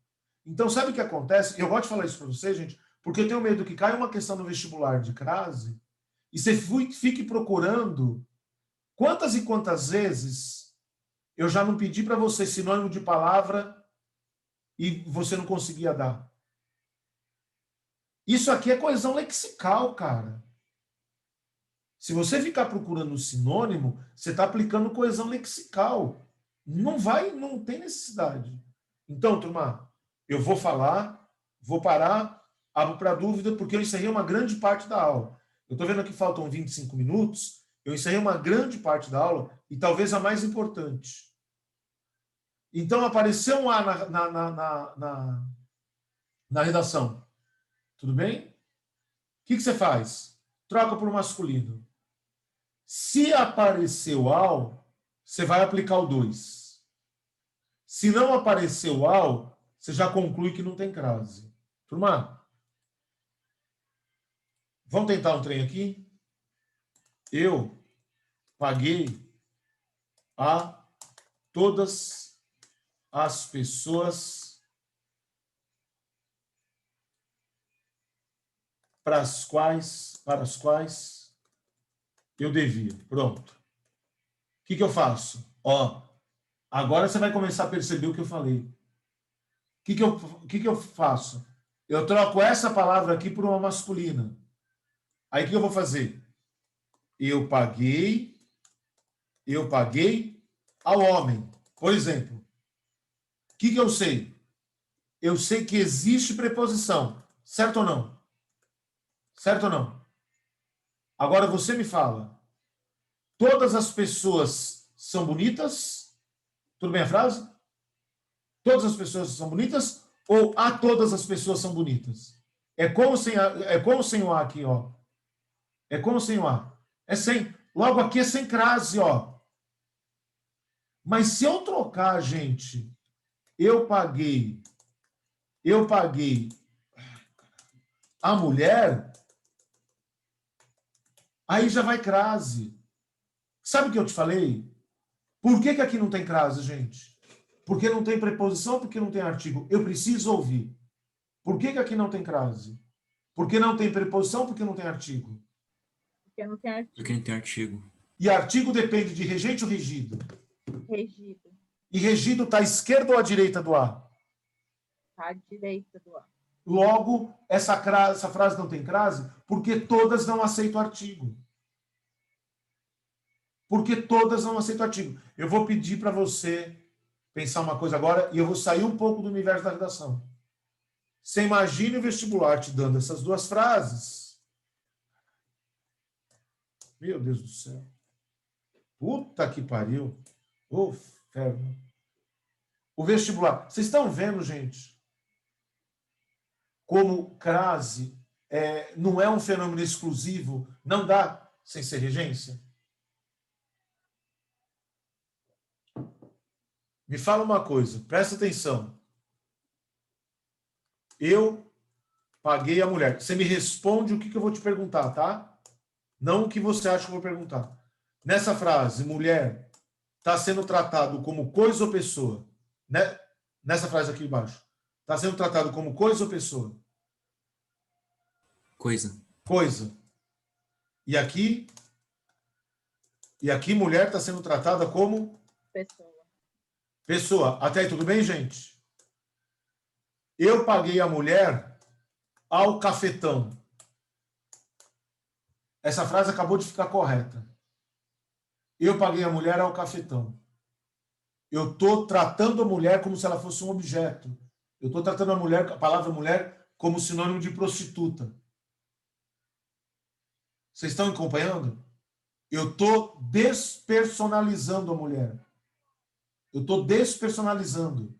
Então, sabe o que acontece? Eu gosto de falar isso para vocês, gente, porque eu tenho medo que caia uma questão no vestibular de crase e você fique procurando quantas e quantas vezes eu já não pedi para você sinônimo de palavra e você não conseguia dar. Isso aqui é coesão lexical, cara. Se você ficar procurando sinônimo, você está aplicando coesão lexical. Não tem necessidade. Então, turma, eu vou falar, vou parar, abro para dúvida, porque eu encerrei uma grande parte da aula. Eu estou vendo que faltam 25 minutos, eu encerrei uma grande parte da aula, e talvez a mais importante. Então, apareceu um A na redação. Tudo bem? O que você faz? Troca por masculino. Se apareceu ao, você vai aplicar o 2. Se não apareceu ao, você já conclui que não tem crase. Turma, vamos tentar um trem aqui? Eu paguei a todas as pessoas para as quais eu devia. Pronto. O que eu faço? Ó, agora você vai começar a perceber o que eu falei. O que eu faço? Eu troco essa palavra aqui por uma masculina. Aí o que eu vou fazer? Eu paguei ao homem. Por exemplo, o que eu sei? Eu sei que existe preposição. Certo ou não? Certo ou não? Agora você me fala. Todas as pessoas são bonitas? Tudo bem a frase? Todas as pessoas são bonitas? Ou a todas as pessoas são bonitas? É como sem o A aqui, ó. É como sem o A. É sem. Logo aqui é sem crase, ó. Mas se eu trocar, gente, eu paguei a mulher, aí já vai crase. Sabe o que eu te falei? Por que aqui não tem crase, gente? Porque não tem preposição, porque não tem artigo. Eu preciso ouvir. Por que aqui não tem crase? Porque não tem preposição, porque não tem artigo. Porque não tem artigo. Porque não tem artigo. E artigo depende de regente ou regido? Regido. E regido está à esquerda ou à direita do A? Tá à direita do A. Logo, essa frase não tem crase porque todas não aceitam artigo. Porque todas não aceitam artigo. Eu vou pedir para você pensar uma coisa agora e eu vou sair um pouco do universo da redação. Você imagine o vestibular te dando essas duas frases. Meu Deus do céu. Puta que pariu. Ô, ferro. O vestibular. Vocês estão vendo, gente? Como crase não é um fenômeno exclusivo, não dá sem ser regência? Me fala uma coisa, presta atenção. Eu paguei a mulher. Você me responde o que eu vou te perguntar, tá? Não o que você acha que eu vou perguntar. Nessa frase, mulher está sendo tratado como coisa ou pessoa? Né? Nessa frase aqui embaixo. Está sendo tratado como coisa ou pessoa? Coisa. Coisa. E aqui mulher está sendo tratada como? Pessoa. Pessoa. Até aí tudo bem, gente? Eu paguei a mulher ao cafetão. Essa frase acabou de ficar correta. Eu paguei a mulher ao cafetão. Eu estou tratando a mulher como se ela fosse um objeto. Eu estou tratando a palavra mulher, como sinônimo de prostituta. Vocês estão acompanhando? Eu estou despersonalizando a mulher. Eu estou despersonalizando.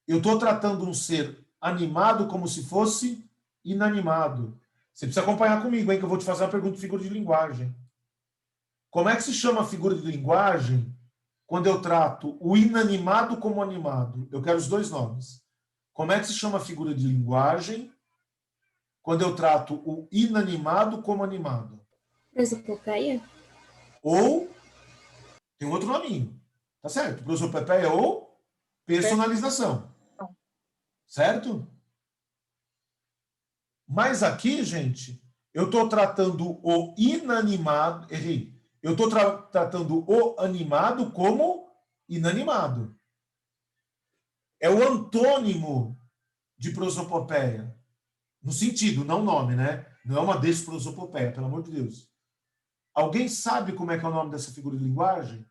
Eu estou tratando um ser animado como se fosse inanimado. Você precisa acompanhar comigo, hein, que eu vou te fazer uma pergunta de figura de linguagem. Como é que se chama a figura de linguagem quando eu trato o inanimado como animado? Eu quero os dois nomes. Como é que se chama a figura de linguagem quando eu trato o inanimado como animado? Prosopopeia? Ou, tem outro nominho, tá certo? Prosopopeia ou personalização. Certo? Mas aqui, gente, eu estou tratando o inanimado, errei. Eu estou tratando o animado como inanimado. É o antônimo de prosopopeia. No sentido, não nome, né? Não é uma desprosopopeia, pelo amor de Deus. Alguém sabe como é que é o nome dessa figura de linguagem?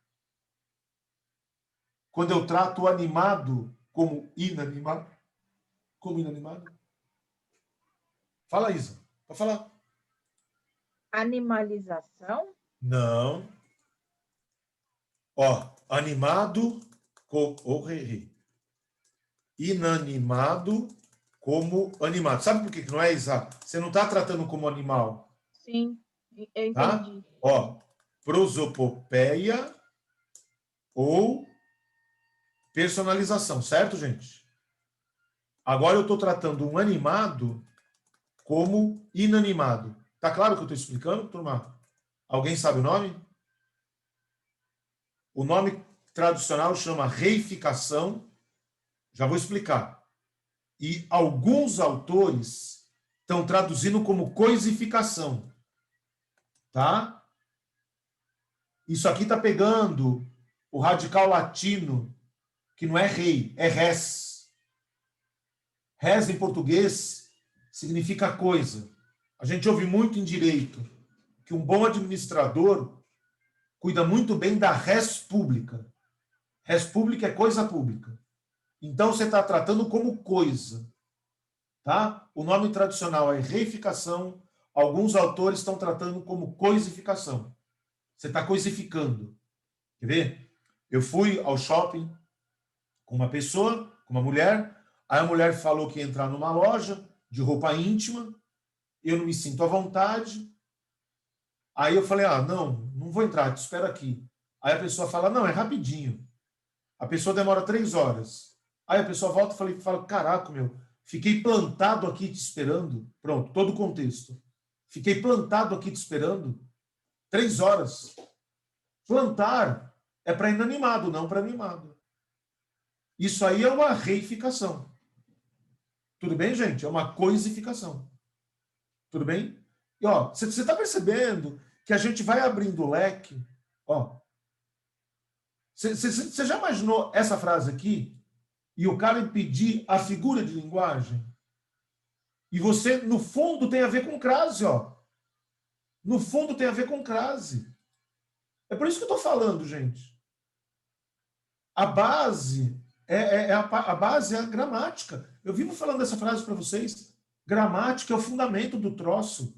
Quando eu trato o animado como inanimado? Como inanimado? Fala, Isa. Pode falar. Animalização? Não. Ó, animado como... Inanimado como animado. Sabe por que não é, Isa? Você não está tratando como animal. Sim, eu entendi. Tá? Ó, prosopopeia ou personalização, certo, gente? Agora eu estou tratando um animado como inanimado. Tá claro o que eu estou explicando, turma? Alguém sabe o nome? O nome tradicional chama reificação. Já vou explicar. E alguns autores estão traduzindo como coisificação. Tá? Isso aqui está pegando o radical latino, que não é rei, é res. Res, em português, significa coisa. A gente ouve muito em direito que um bom administrador cuida muito bem da res pública. Res pública é coisa pública. Então, você está tratando como coisa. Tá? O nome tradicional é reificação. Alguns autores estão tratando como coisificação. Você está coisificando. Quer ver? Eu fui ao shopping com uma pessoa, com uma mulher. Aí a mulher falou que ia entrar numa loja de roupa íntima. Eu não me sinto à vontade. Aí eu falei, não vou entrar, te espero aqui. Aí a pessoa fala, não, é rapidinho. A pessoa demora 3 horas. Aí a pessoa volta e fala, caraca, meu, fiquei plantado aqui te esperando. Pronto, todo o contexto. Fiquei plantado aqui te esperando 3 horas. Plantar é para inanimado, não para animado. Isso aí é uma reificação. Tudo bem, gente? É uma coisificação. Tudo bem? E, ó, você está percebendo que a gente vai abrindo o leque? Ó, você já imaginou essa frase aqui? E o cara impedir a figura de linguagem? E você, no fundo, tem a ver com crase, ó. No fundo, tem a ver com crase. É por isso que eu estou falando, gente. A base a base é a gramática. Eu vivo falando dessa frase para vocês. Gramática é o fundamento do troço.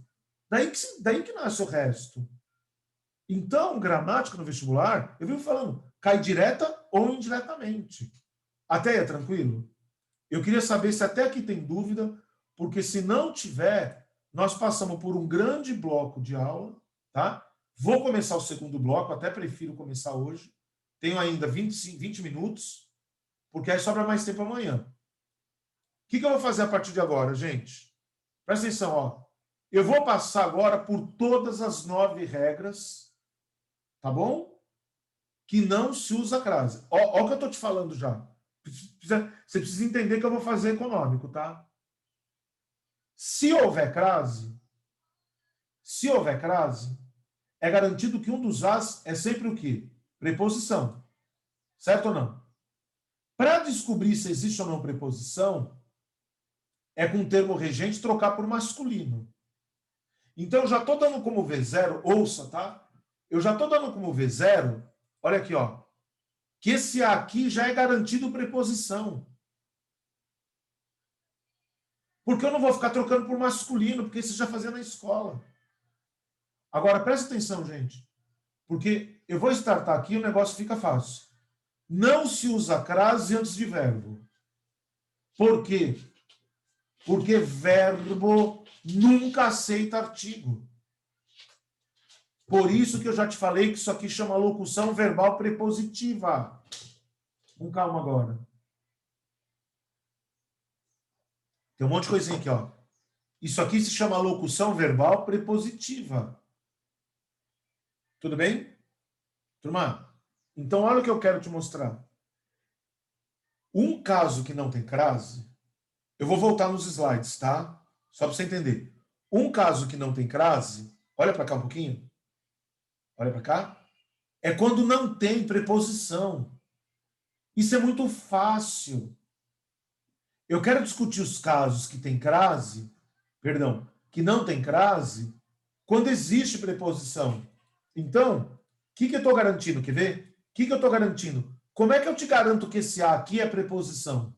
Daí que nasce o resto. Então, gramática no vestibular, eu vivo falando, cai direta ou indiretamente. Até aí é tranquilo? Eu queria saber se até aqui tem dúvida, porque se não tiver, nós passamos por um grande bloco de aula, tá? Vou começar o segundo bloco, até prefiro começar hoje. Tenho ainda 20 minutos, porque aí sobra mais tempo amanhã. O que eu vou fazer a partir de agora, gente? Presta atenção, ó. Eu vou passar agora por todas as 9 regras, tá bom? Que não se usa crase. Ó o que eu tô te falando já. Você precisa entender que eu vou fazer econômico, tá? Se houver crase, é garantido que um dos as é sempre o quê? Preposição. Certo ou não? Para descobrir se existe ou não preposição, é com o termo regente trocar por masculino. Então, eu já estou dando como V0, ouça, tá? Eu já estou dando como V0, olha aqui, ó, que esse A aqui já é garantido preposição. Porque eu não vou ficar trocando por masculino, porque isso já fazia na escola. Agora, presta atenção, gente, porque eu vou startar aqui e o negócio fica fácil. Não se usa crase antes de verbo. Por quê? Porque verbo nunca aceita artigo. Por isso que eu já te falei que isso aqui chama locução verbal prepositiva. Com calma agora. Tem um monte de coisinha aqui, ó. Isso aqui se chama locução verbal prepositiva. Tudo bem? Turma? Então, olha o que eu quero te mostrar. Um caso que não tem crase, eu vou voltar nos slides, tá? Só para você entender. Um caso que não tem crase, olha para cá um pouquinho. Olha para cá. É quando não tem preposição. Isso é muito fácil. Eu quero discutir os casos que tem crase, perdão, que não tem crase, quando existe preposição. Então, o que eu estou garantindo? Quer ver? O que eu estou garantindo? Como é que eu te garanto que esse A aqui é preposição?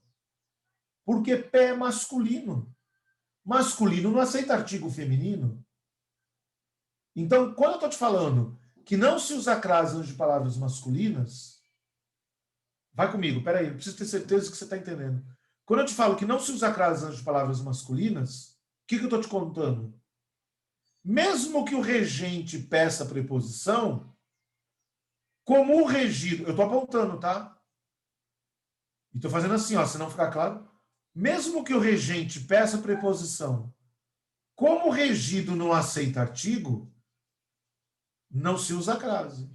Porque pé é masculino. Masculino não aceita artigo feminino. Então, quando eu estou te falando que não se usa crase antes de palavras masculinas, vai comigo, peraí, eu preciso ter certeza que você está entendendo. Quando eu te falo que não se usa crase antes de palavras masculinas, o que eu estou te contando? Mesmo que o regente peça preposição, como o regido... Eu estou apontando, tá? E estou fazendo assim, ó, se não ficar claro. Mesmo que o regente peça preposição, como o regido não aceita artigo, não se usa crase.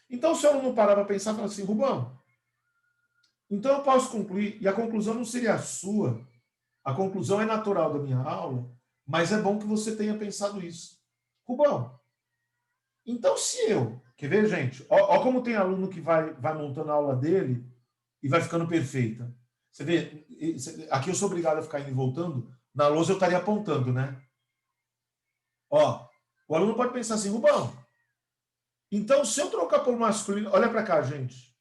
Então, se eu não parar para pensar, fala assim, Rubão, então eu posso concluir, e a conclusão não seria a sua, a conclusão é natural da minha aula, mas é bom que você tenha pensado isso. Rubão, então se eu... Quer ver, gente? Ó como tem aluno que vai montando a aula dele e vai ficando perfeita. Você vê, aqui eu sou obrigado a ficar indo e voltando, na lousa eu estaria apontando, né? Ó, o aluno pode pensar assim, Rubão, então se eu trocar por masculino... Olha para cá, gente.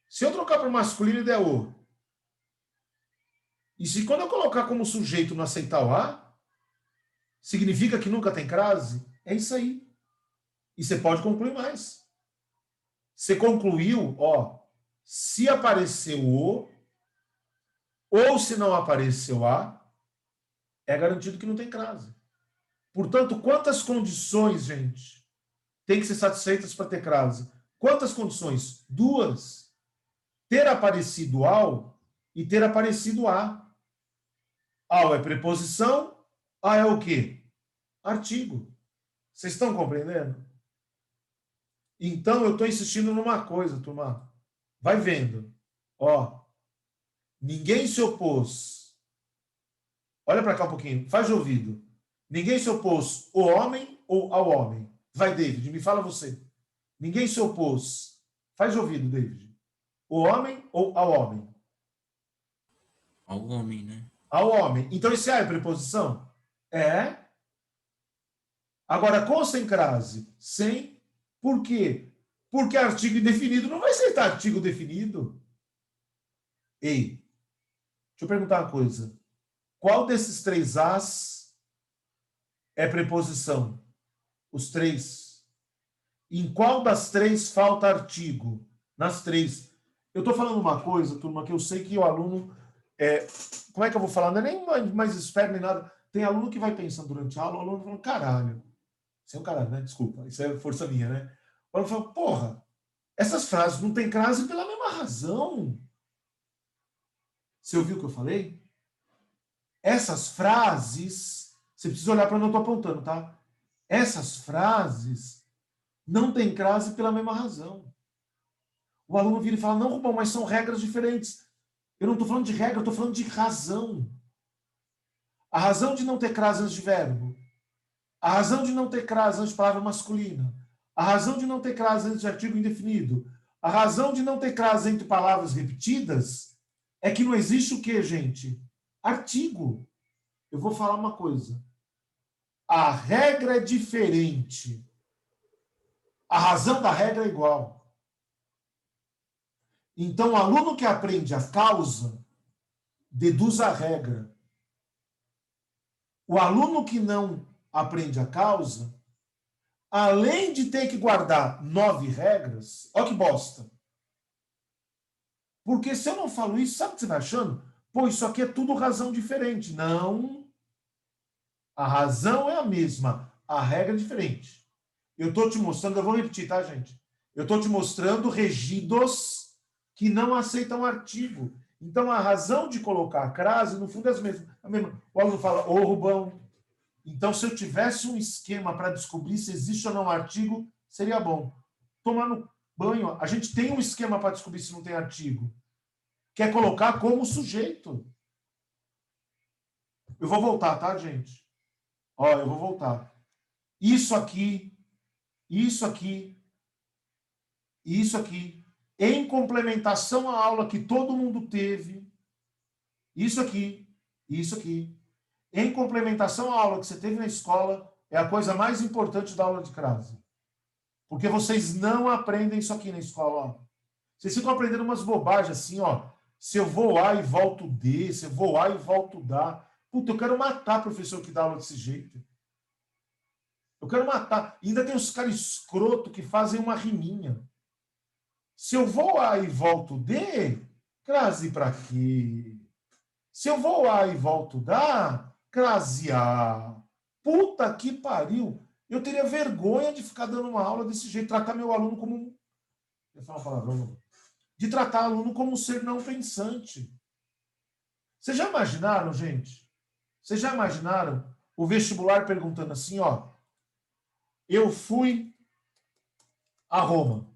Se eu trocar por masculino e der o, e se quando eu colocar como sujeito não aceitar o A, significa que nunca tem crase? É isso aí. E você pode concluir mais. Você concluiu, ó, se apareceu o, ou se não apareceu A, é garantido que não tem crase. Portanto, quantas condições, gente, tem que ser satisfeitas para ter crase? Quantas condições? 2. Ter aparecido ao e ter aparecido a. Ao é preposição, a é o quê? Artigo. Vocês estão compreendendo? Então, eu estou insistindo numa coisa, turma. Vai vendo. Ó, ninguém se opôs. Olha para cá um pouquinho. Faz de ouvido. Ninguém se opôs ao homem ou ao homem. Vai, David, me fala você. Ninguém se opôs. Faz de ouvido, David. O homem ou ao homem? Ao homem, né? Ao homem. Então, esse A é preposição? É. Agora, com ou sem crase? Sem. Por quê? Porque artigo indefinido não vai aceitar artigo definido. Ei, deixa eu perguntar uma coisa. Qual desses 3 As é preposição? Os 3. Em qual das três falta artigo? Nas três. Eu estou falando uma coisa, turma, que eu sei que o aluno... como é que eu vou falar? Não é nem mais esperto nem nada. Tem aluno que vai pensando durante a aula, o aluno fala, caralho. Isso é um caralho, né? Desculpa, isso é força minha, né? O aluno fala, porra, essas frases não têm crase pela mesma razão. Você ouviu o que eu falei? Essas frases... Você precisa olhar para onde eu estou apontando, tá? Essas frases não têm crase pela mesma razão. O aluno vira e fala, não, Rubão, mas são regras diferentes. Eu não estou falando de regra, eu estou falando de razão. A razão de não ter crase antes de verbo. A razão de não ter crase antes de palavra masculina. A razão de não ter crase antes de artigo indefinido. A razão de não ter crase entre palavras repetidas é que não existe o quê, gente? Artigo. Eu vou falar uma coisa. A regra é diferente. A razão da regra é igual. Então, o aluno que aprende a causa deduz a regra. O aluno que não aprende a causa, além de ter que guardar 9 regras, olha que bosta. Porque se eu não falo isso, sabe o que você vai achando? Pô, isso aqui é tudo razão diferente. Não. A razão é a mesma, a regra é diferente. Eu estou te mostrando, eu vou repetir, tá, gente? Eu estou te mostrando regidos que não aceitam artigo. Então, a razão de colocar a crase, no fundo, é a mesma. O aluno fala, ô, Rubão, então, se eu tivesse um esquema para descobrir se existe ou não artigo, seria bom. Tomar no banho, a gente tem um esquema para descobrir se não tem artigo. Que é colocar como sujeito. Eu vou voltar, tá, gente? Ó, eu vou voltar. Isso aqui, isso aqui, isso aqui, em complementação à aula que todo mundo teve, isso aqui, em complementação à aula que você teve na escola, é a coisa mais importante da aula de crase. Porque vocês não aprendem isso aqui na escola, ó. Vocês ficam aprendendo umas bobagens assim, ó. Se eu vou A e volto D, se eu vou A e volto D. Puta, eu quero matar professor que dá aula desse jeito. Eu quero matar. E ainda tem os caras escroto que fazem uma riminha. Se eu vou A e volto D, crase pra quê? Se eu vou A e volto D, crase A. Puta que pariu. Eu teria vergonha de ficar dando uma aula desse jeito, tratar meu aluno como um... Vou falar uma palavrão. De tratar aluno como um ser não pensante. Vocês já imaginaram, gente? Vocês já imaginaram o vestibular perguntando assim, ó, eu fui a Roma.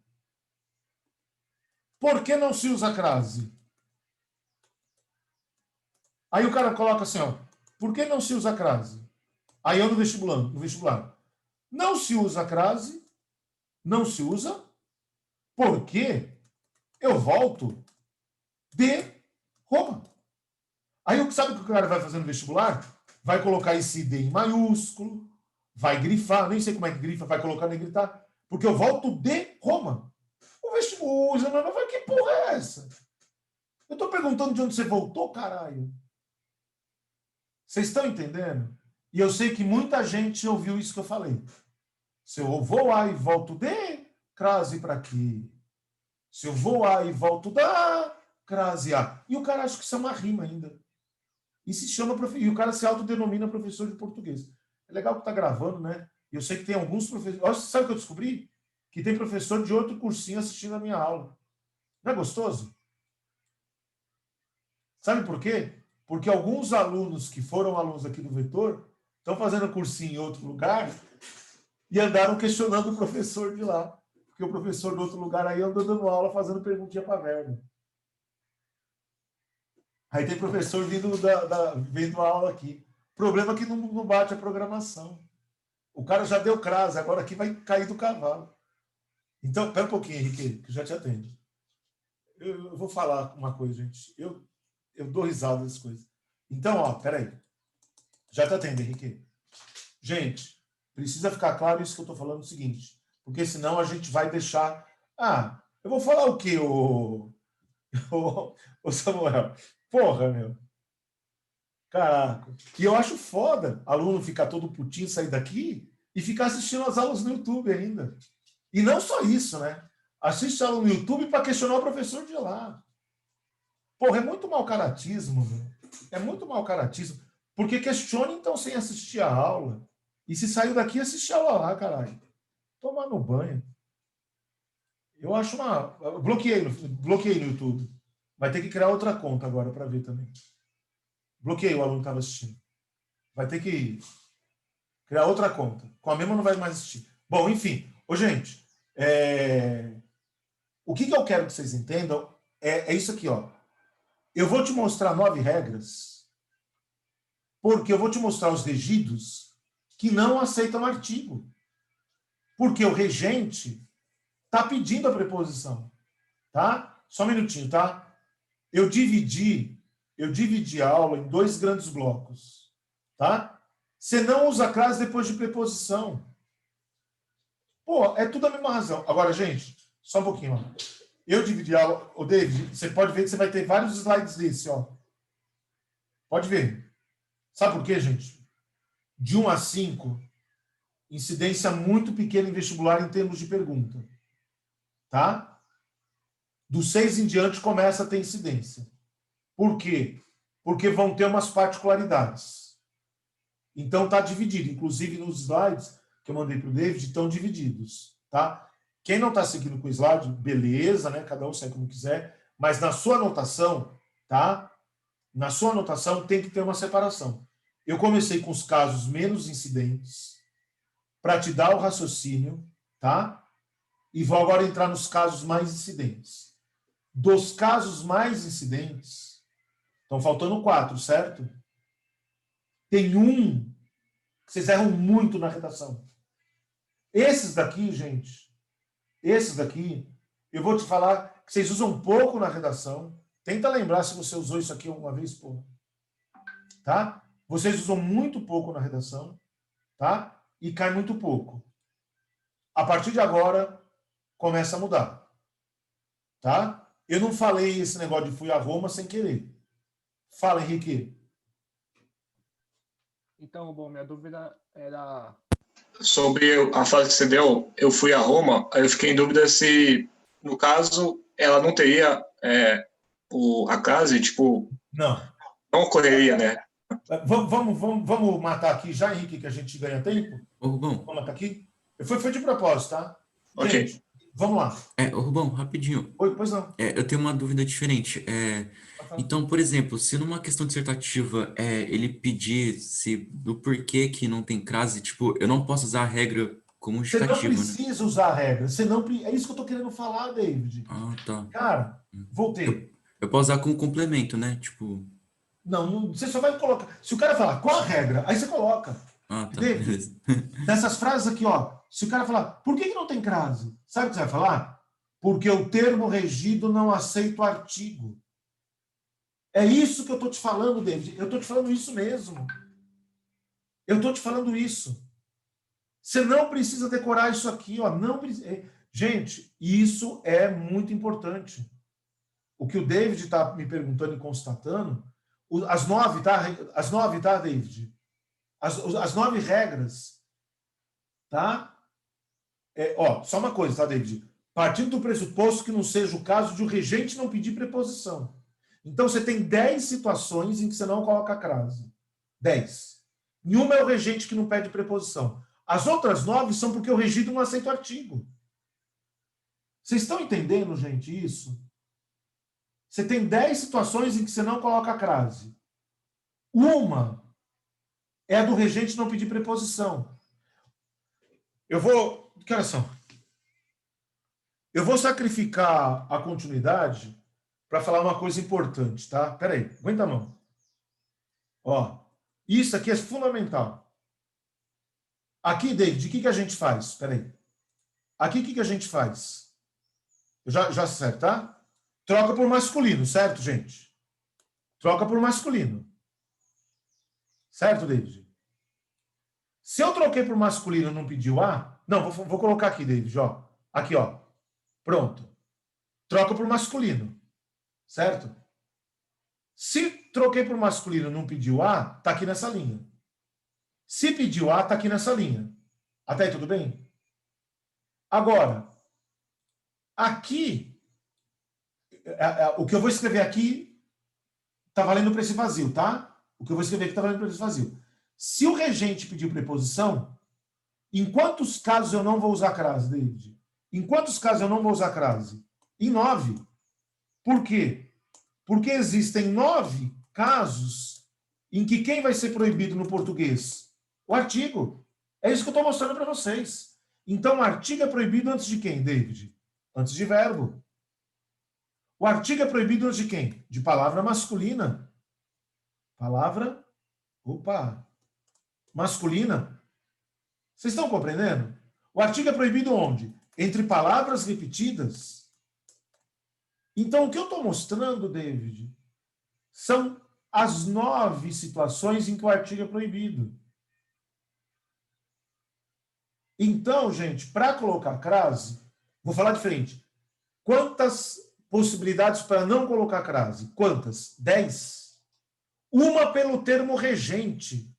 Por que não se usa crase? Aí o cara coloca assim, ó, por que não se usa crase? Aí eu no vestibular. Não se usa crase, não se usa, porque eu volto de Roma. Aí sabe o que o cara vai fazer no vestibular? Vai colocar esse D em maiúsculo, vai grifar, nem sei como é que grifa, vai colocar nem gritar, porque eu volto de Roma. O vestibular vai, que porra é essa? Eu tô perguntando de onde você voltou, caralho. Vocês estão entendendo? E eu sei que muita gente ouviu isso que eu falei. Se eu vou lá e volto de, crase para quê? Se eu vou lá e volto da, crase a. E o cara acha que isso é uma rima ainda. E se chama e o cara se autodenomina professor de português. É legal que tá gravando, né? E eu sei que tem alguns professores. Sabe o que eu descobri? Que tem professor de outro cursinho assistindo a minha aula. Não é gostoso? Sabe por quê? Porque alguns alunos que foram alunos aqui do Vetor estão fazendo cursinho em outro lugar e andaram questionando o professor de lá. Porque o professor do outro lugar aí andou dando aula, fazendo perguntinha para verba. Aí tem professor vendo a aula aqui. Problema é que não bate a programação. O cara já deu crase, agora aqui vai cair do cavalo. Então, pera um pouquinho, Henrique, que eu já te atendo. Eu vou falar uma coisa, gente. Eu dou risada das coisas. Então, ó, peraí. Já te atendo, Henrique. Gente, precisa ficar claro isso que eu estou falando, o seguinte, porque senão a gente vai deixar... Ah, eu vou falar o quê, ô Samuel? Porra, meu. Caraca. E eu acho foda aluno ficar todo putinho, sair daqui e ficar assistindo as aulas no YouTube ainda. E não só isso, né? Assiste aula no YouTube para questionar o professor de lá. Porra, é muito mau caratismo, velho. É muito mau caratismo. Porque questione, então, sem assistir a aula. E se saiu daqui, assiste a aula lá, caralho. Tomar no banho. Eu acho uma... Bloqueei no YouTube. Vai ter que criar outra conta agora para ver também. Bloqueei o aluno que estava assistindo. Vai ter que criar outra conta. Com a mesma não vai mais assistir. Bom, enfim. Ô, gente, o que eu quero que vocês entendam é isso aqui, ó. Eu vou te mostrar 9 regras, porque eu vou te mostrar os regidos que não aceitam artigo. Porque o regente está pedindo a preposição. Tá? Só um minutinho, tá? Eu dividi a aula em 2 grandes blocos. Tá? Você não usa crase depois de preposição. Pô, é tudo a mesma razão. Agora, gente, só um pouquinho, ó. Eu dividi a aula. Ô, David, você pode ver que você vai ter vários slides desse, ó. Pode ver. Sabe por quê, gente? De 1 a 5, incidência muito pequena em vestibular em termos de pergunta. Tá? Do 6 em diante começa a ter incidência. Por quê? Porque vão ter umas particularidades. Então tá dividido. Inclusive nos slides que eu mandei para o David estão divididos. Tá? Quem não está seguindo com o slide, beleza, né? Cada um segue como quiser. Mas na sua anotação, tá? Na sua anotação tem que ter uma separação. Eu comecei com os casos menos incidentes para te dar o raciocínio, tá? E vou agora entrar nos casos mais incidentes. Dos casos mais incidentes, estão faltando 4, certo? Tem um que vocês erram muito na redação. Esses daqui, gente, eu vou te falar que vocês usam pouco na redação. Tenta lembrar se você usou isso aqui uma vez, pô. Tá? Vocês usam muito pouco na redação, tá? E cai muito pouco. A partir de agora, começa a mudar. Tá? Eu não falei esse negócio de fui a Roma sem querer. Fala, Henrique. Então, bom, minha dúvida era... Sobre a fase que você deu, eu fui a Roma, aí eu fiquei em dúvida se, no caso, ela não teria a crase, tipo, Não ocorreria, né? Vamos matar aqui já, Henrique, que a gente ganha tempo? Ô, Rubão, Vamos matar aqui? Foi de propósito, tá? Ok. Gente, vamos lá. ô, Rubão, rapidinho. Oi, pois não. Eu tenho uma dúvida diferente. Então, por exemplo, se numa questão dissertativa ele pedir do porquê que não tem crase, tipo, eu não posso usar a regra como Você não justificativa, né? precisa usar a regra. Você não, é isso que eu tô querendo falar, David. Ah, tá. Cara, voltei. Eu posso usar como complemento, né? Tipo, Não, você só vai colocar. Se o cara falar qual a regra, aí você coloca. ah, tá, David, beleza. Nessas frases aqui, ó. Se o cara falar, por que não tem crase? Sabe o que você vai falar? Porque o termo regido não aceita o artigo. É isso que eu tô te falando, David. Eu tô te falando isso mesmo. Eu tô te falando isso. Você não precisa decorar isso aqui, ó. Não precisa. Gente, isso é muito importante. O que o David está me perguntando e constatando, as 9, tá? As 9, tá, David? As 9 regras, tá? Só uma coisa, tá, David? Partindo do pressuposto que não seja o caso de o regente não pedir preposição. Então, você tem 10 situações em que você não coloca crase. 10. Nenhuma é o regente que não pede preposição. As outras 9 são porque o regido não aceita o artigo. Vocês estão entendendo, gente, isso? Você tem 10 situações em que você não coloca crase. Uma é a do regente não pedir preposição. Que horas são? Eu vou sacrificar a continuidade para falar uma coisa importante, tá? Peraí, aguenta a mão. Ó, isso aqui é fundamental. Aqui, David, o que a gente faz? Peraí. Aqui, o que a gente faz? Já certo, tá? Troca por masculino, certo, gente? Troca por masculino. Certo, David? Se eu troquei por masculino e não pediu A... Não, vou colocar aqui, David, ó. Aqui, ó. Pronto. Troca por masculino. Certo? Se troquei por masculino e não pediu A, tá aqui nessa linha. Se pediu A, tá aqui nessa linha. Até aí, tudo bem? Agora, aqui, o que eu vou escrever aqui está valendo para esse vazio, tá? O que eu vou escrever aqui está valendo para esse vazio. Se o regente pedir preposição, em quantos casos eu não vou usar crase, David? Em quantos casos eu não vou usar crase? Em 9. Por quê? Porque existem 9 casos em que quem vai ser proibido no português? O artigo. É isso que eu estou mostrando para vocês. Então, o artigo é proibido antes de quem, David? Antes de verbo. O artigo é proibido antes de quem? De palavra masculina. Palavra, masculina. Vocês estão compreendendo? O artigo é proibido onde? Entre palavras repetidas. Então, o que eu estou mostrando, David, são as 9 situações em que o artigo é proibido. Então, gente, para colocar crase, vou falar diferente. Quantas possibilidades para não colocar crase? Quantas? 10. Uma pelo termo regente.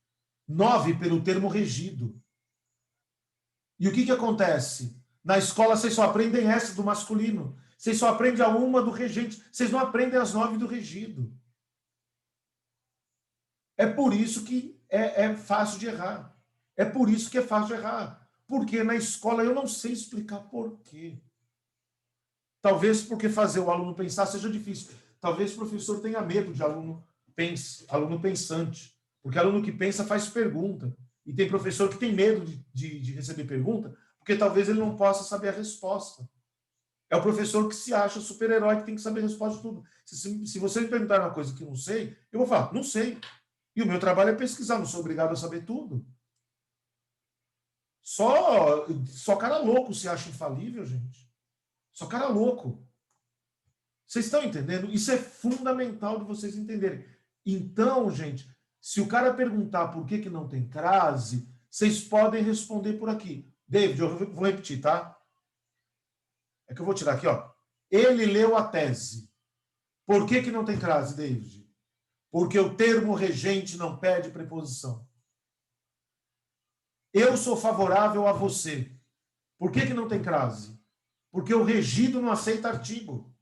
9 pelo termo regido. E o que acontece? Na escola vocês só aprendem essa do masculino. Vocês só aprendem a uma do regente. Vocês não aprendem as 9 do regido. É por isso que é fácil de errar. É por isso que é fácil de errar. Porque na escola eu não sei explicar por quê. Talvez porque fazer o aluno pensar seja difícil. Talvez o professor tenha medo de aluno pensante. Porque aluno que pensa faz pergunta. E tem professor que tem medo de receber pergunta, porque talvez ele não possa saber a resposta. É o professor que se acha super-herói, que tem que saber a resposta de tudo. Se você me perguntar uma coisa que não sei, eu vou falar, não sei. E o meu trabalho é pesquisar, não sou obrigado a saber tudo. Só cara louco se acha infalível, gente. Só cara louco. Vocês estão entendendo? Isso é fundamental de vocês entenderem. Então, gente, se o cara perguntar por que não tem crase, vocês podem responder por aqui. David, eu vou repetir, tá? É que eu vou tirar aqui, ó. Ele leu a tese. Por que não tem crase, David? Porque o termo regente não pede preposição. Eu sou favorável a você. Por que não tem crase? Porque o regido não aceita artigo.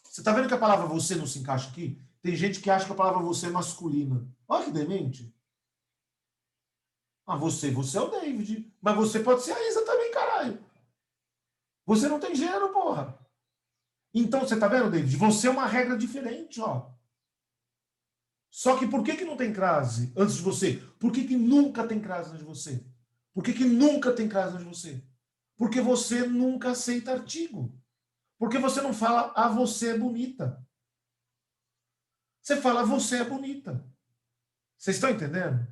Você está vendo que a palavra você não se encaixa aqui? Tem gente que acha que a palavra você é masculina. Olha que demente. Ah, você é o David. Mas você pode ser a Isa também, caralho. Você não tem gênero, porra. Então, você está vendo, David? Você é uma regra diferente, ó. Só que por que não tem crase antes de você? Por que nunca tem crase antes de você? Por que nunca tem crase antes de você? Porque você nunca aceita artigo. Porque você não fala, ah, você é bonita. Você fala, você é bonita. Vocês estão entendendo?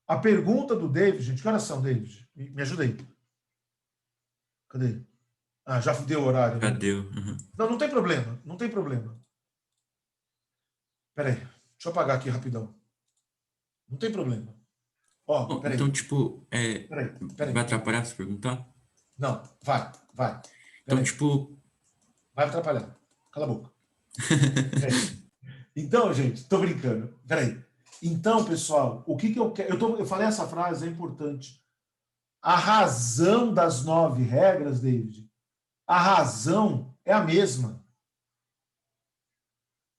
A pergunta do David, gente, que horas são, David? Me ajuda aí. Cadê? Ah, já deu o horário. Já Né? deu. Uhum. Não tem problema. Não tem problema. Peraí. Deixa eu apagar aqui rapidão. Não tem problema. Ó, Bom, peraí. então, tipo, Peraí. vai atrapalhar se perguntar? Não, vai. Então, Peraí. tipo... Vai atrapalhar. Cala a boca. Então, gente, tô brincando. Peraí. Então, pessoal, o que eu quero... Eu falei essa frase, é importante. A razão das 9 regras, David, a razão é a mesma.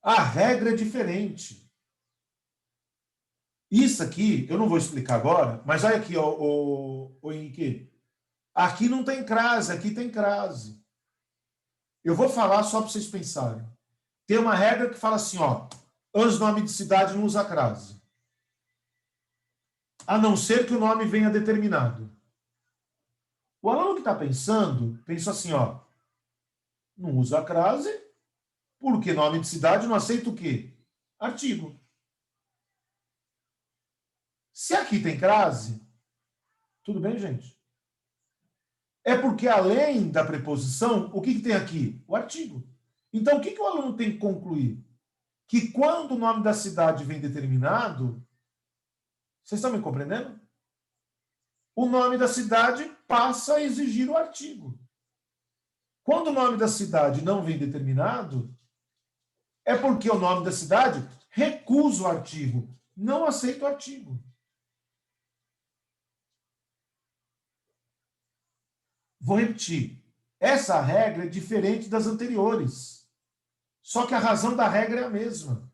A regra é diferente. Isso aqui, eu não vou explicar agora, mas olha aqui, o Henrique. Aqui não tem crase, aqui tem crase. Eu vou falar só para vocês pensarem. Tem uma regra que fala assim, ó, antes do nome de cidade não usa crase. A não ser que o nome venha determinado. O aluno que está pensando, pensa assim, ó, não usa crase, porque nome de cidade não aceita o quê? Artigo. Se aqui tem crase, tudo bem, gente? É porque, além da preposição, o que tem aqui? O artigo. Então, o que o aluno tem que concluir? Que quando o nome da cidade vem determinado, vocês estão me compreendendo? O nome da cidade passa a exigir o artigo. Quando o nome da cidade não vem determinado, é porque o nome da cidade recusa o artigo, não aceita o artigo. Vou repetir. Essa regra é diferente das anteriores. Só que a razão da regra é a mesma.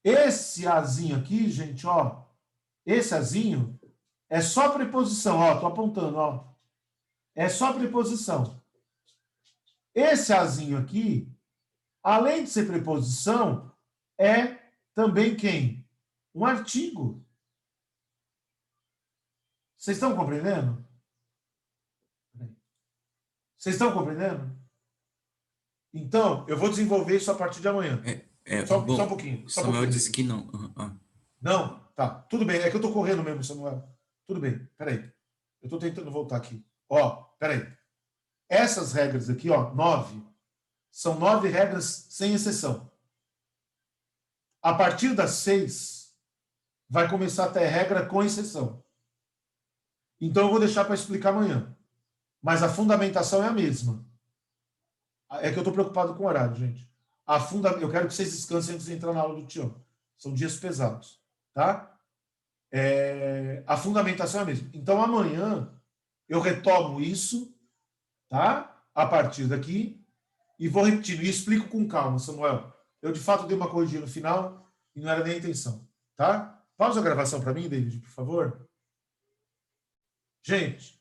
Esse azinho aqui, gente, ó. Esse azinho é só preposição. Ó, tô apontando, ó. É só preposição. Esse azinho aqui, além de ser preposição, é também quem? Um artigo. Vocês estão compreendendo? Vocês estão compreendendo? Então, eu vou desenvolver isso a partir de amanhã. Só Bom, um pouquinho. Só um Samuel pouquinho. disse que não. Não? Tá. Tudo bem. É que eu tô correndo mesmo, Samuel. Tudo bem. Peraí. Eu tô tentando voltar aqui. Ó, peraí. Essas regras aqui, ó, 9, são 9 regras sem exceção. A partir das 6, vai começar a ter regra com exceção. Então, eu vou deixar para explicar amanhã. Mas a fundamentação é a mesma. É que eu estou preocupado com o horário, gente. Eu quero que vocês descansem antes de entrar na aula do Tião. São dias pesados, tá? A fundamentação é a mesma. Então, amanhã, eu retomo isso, tá? A partir daqui, e vou repetir. E explico com calma, Samuel. Eu, de fato, dei uma corrigida no final, e não era nem a intenção, tá? Pausa a gravação para mim, David, por favor. Gente,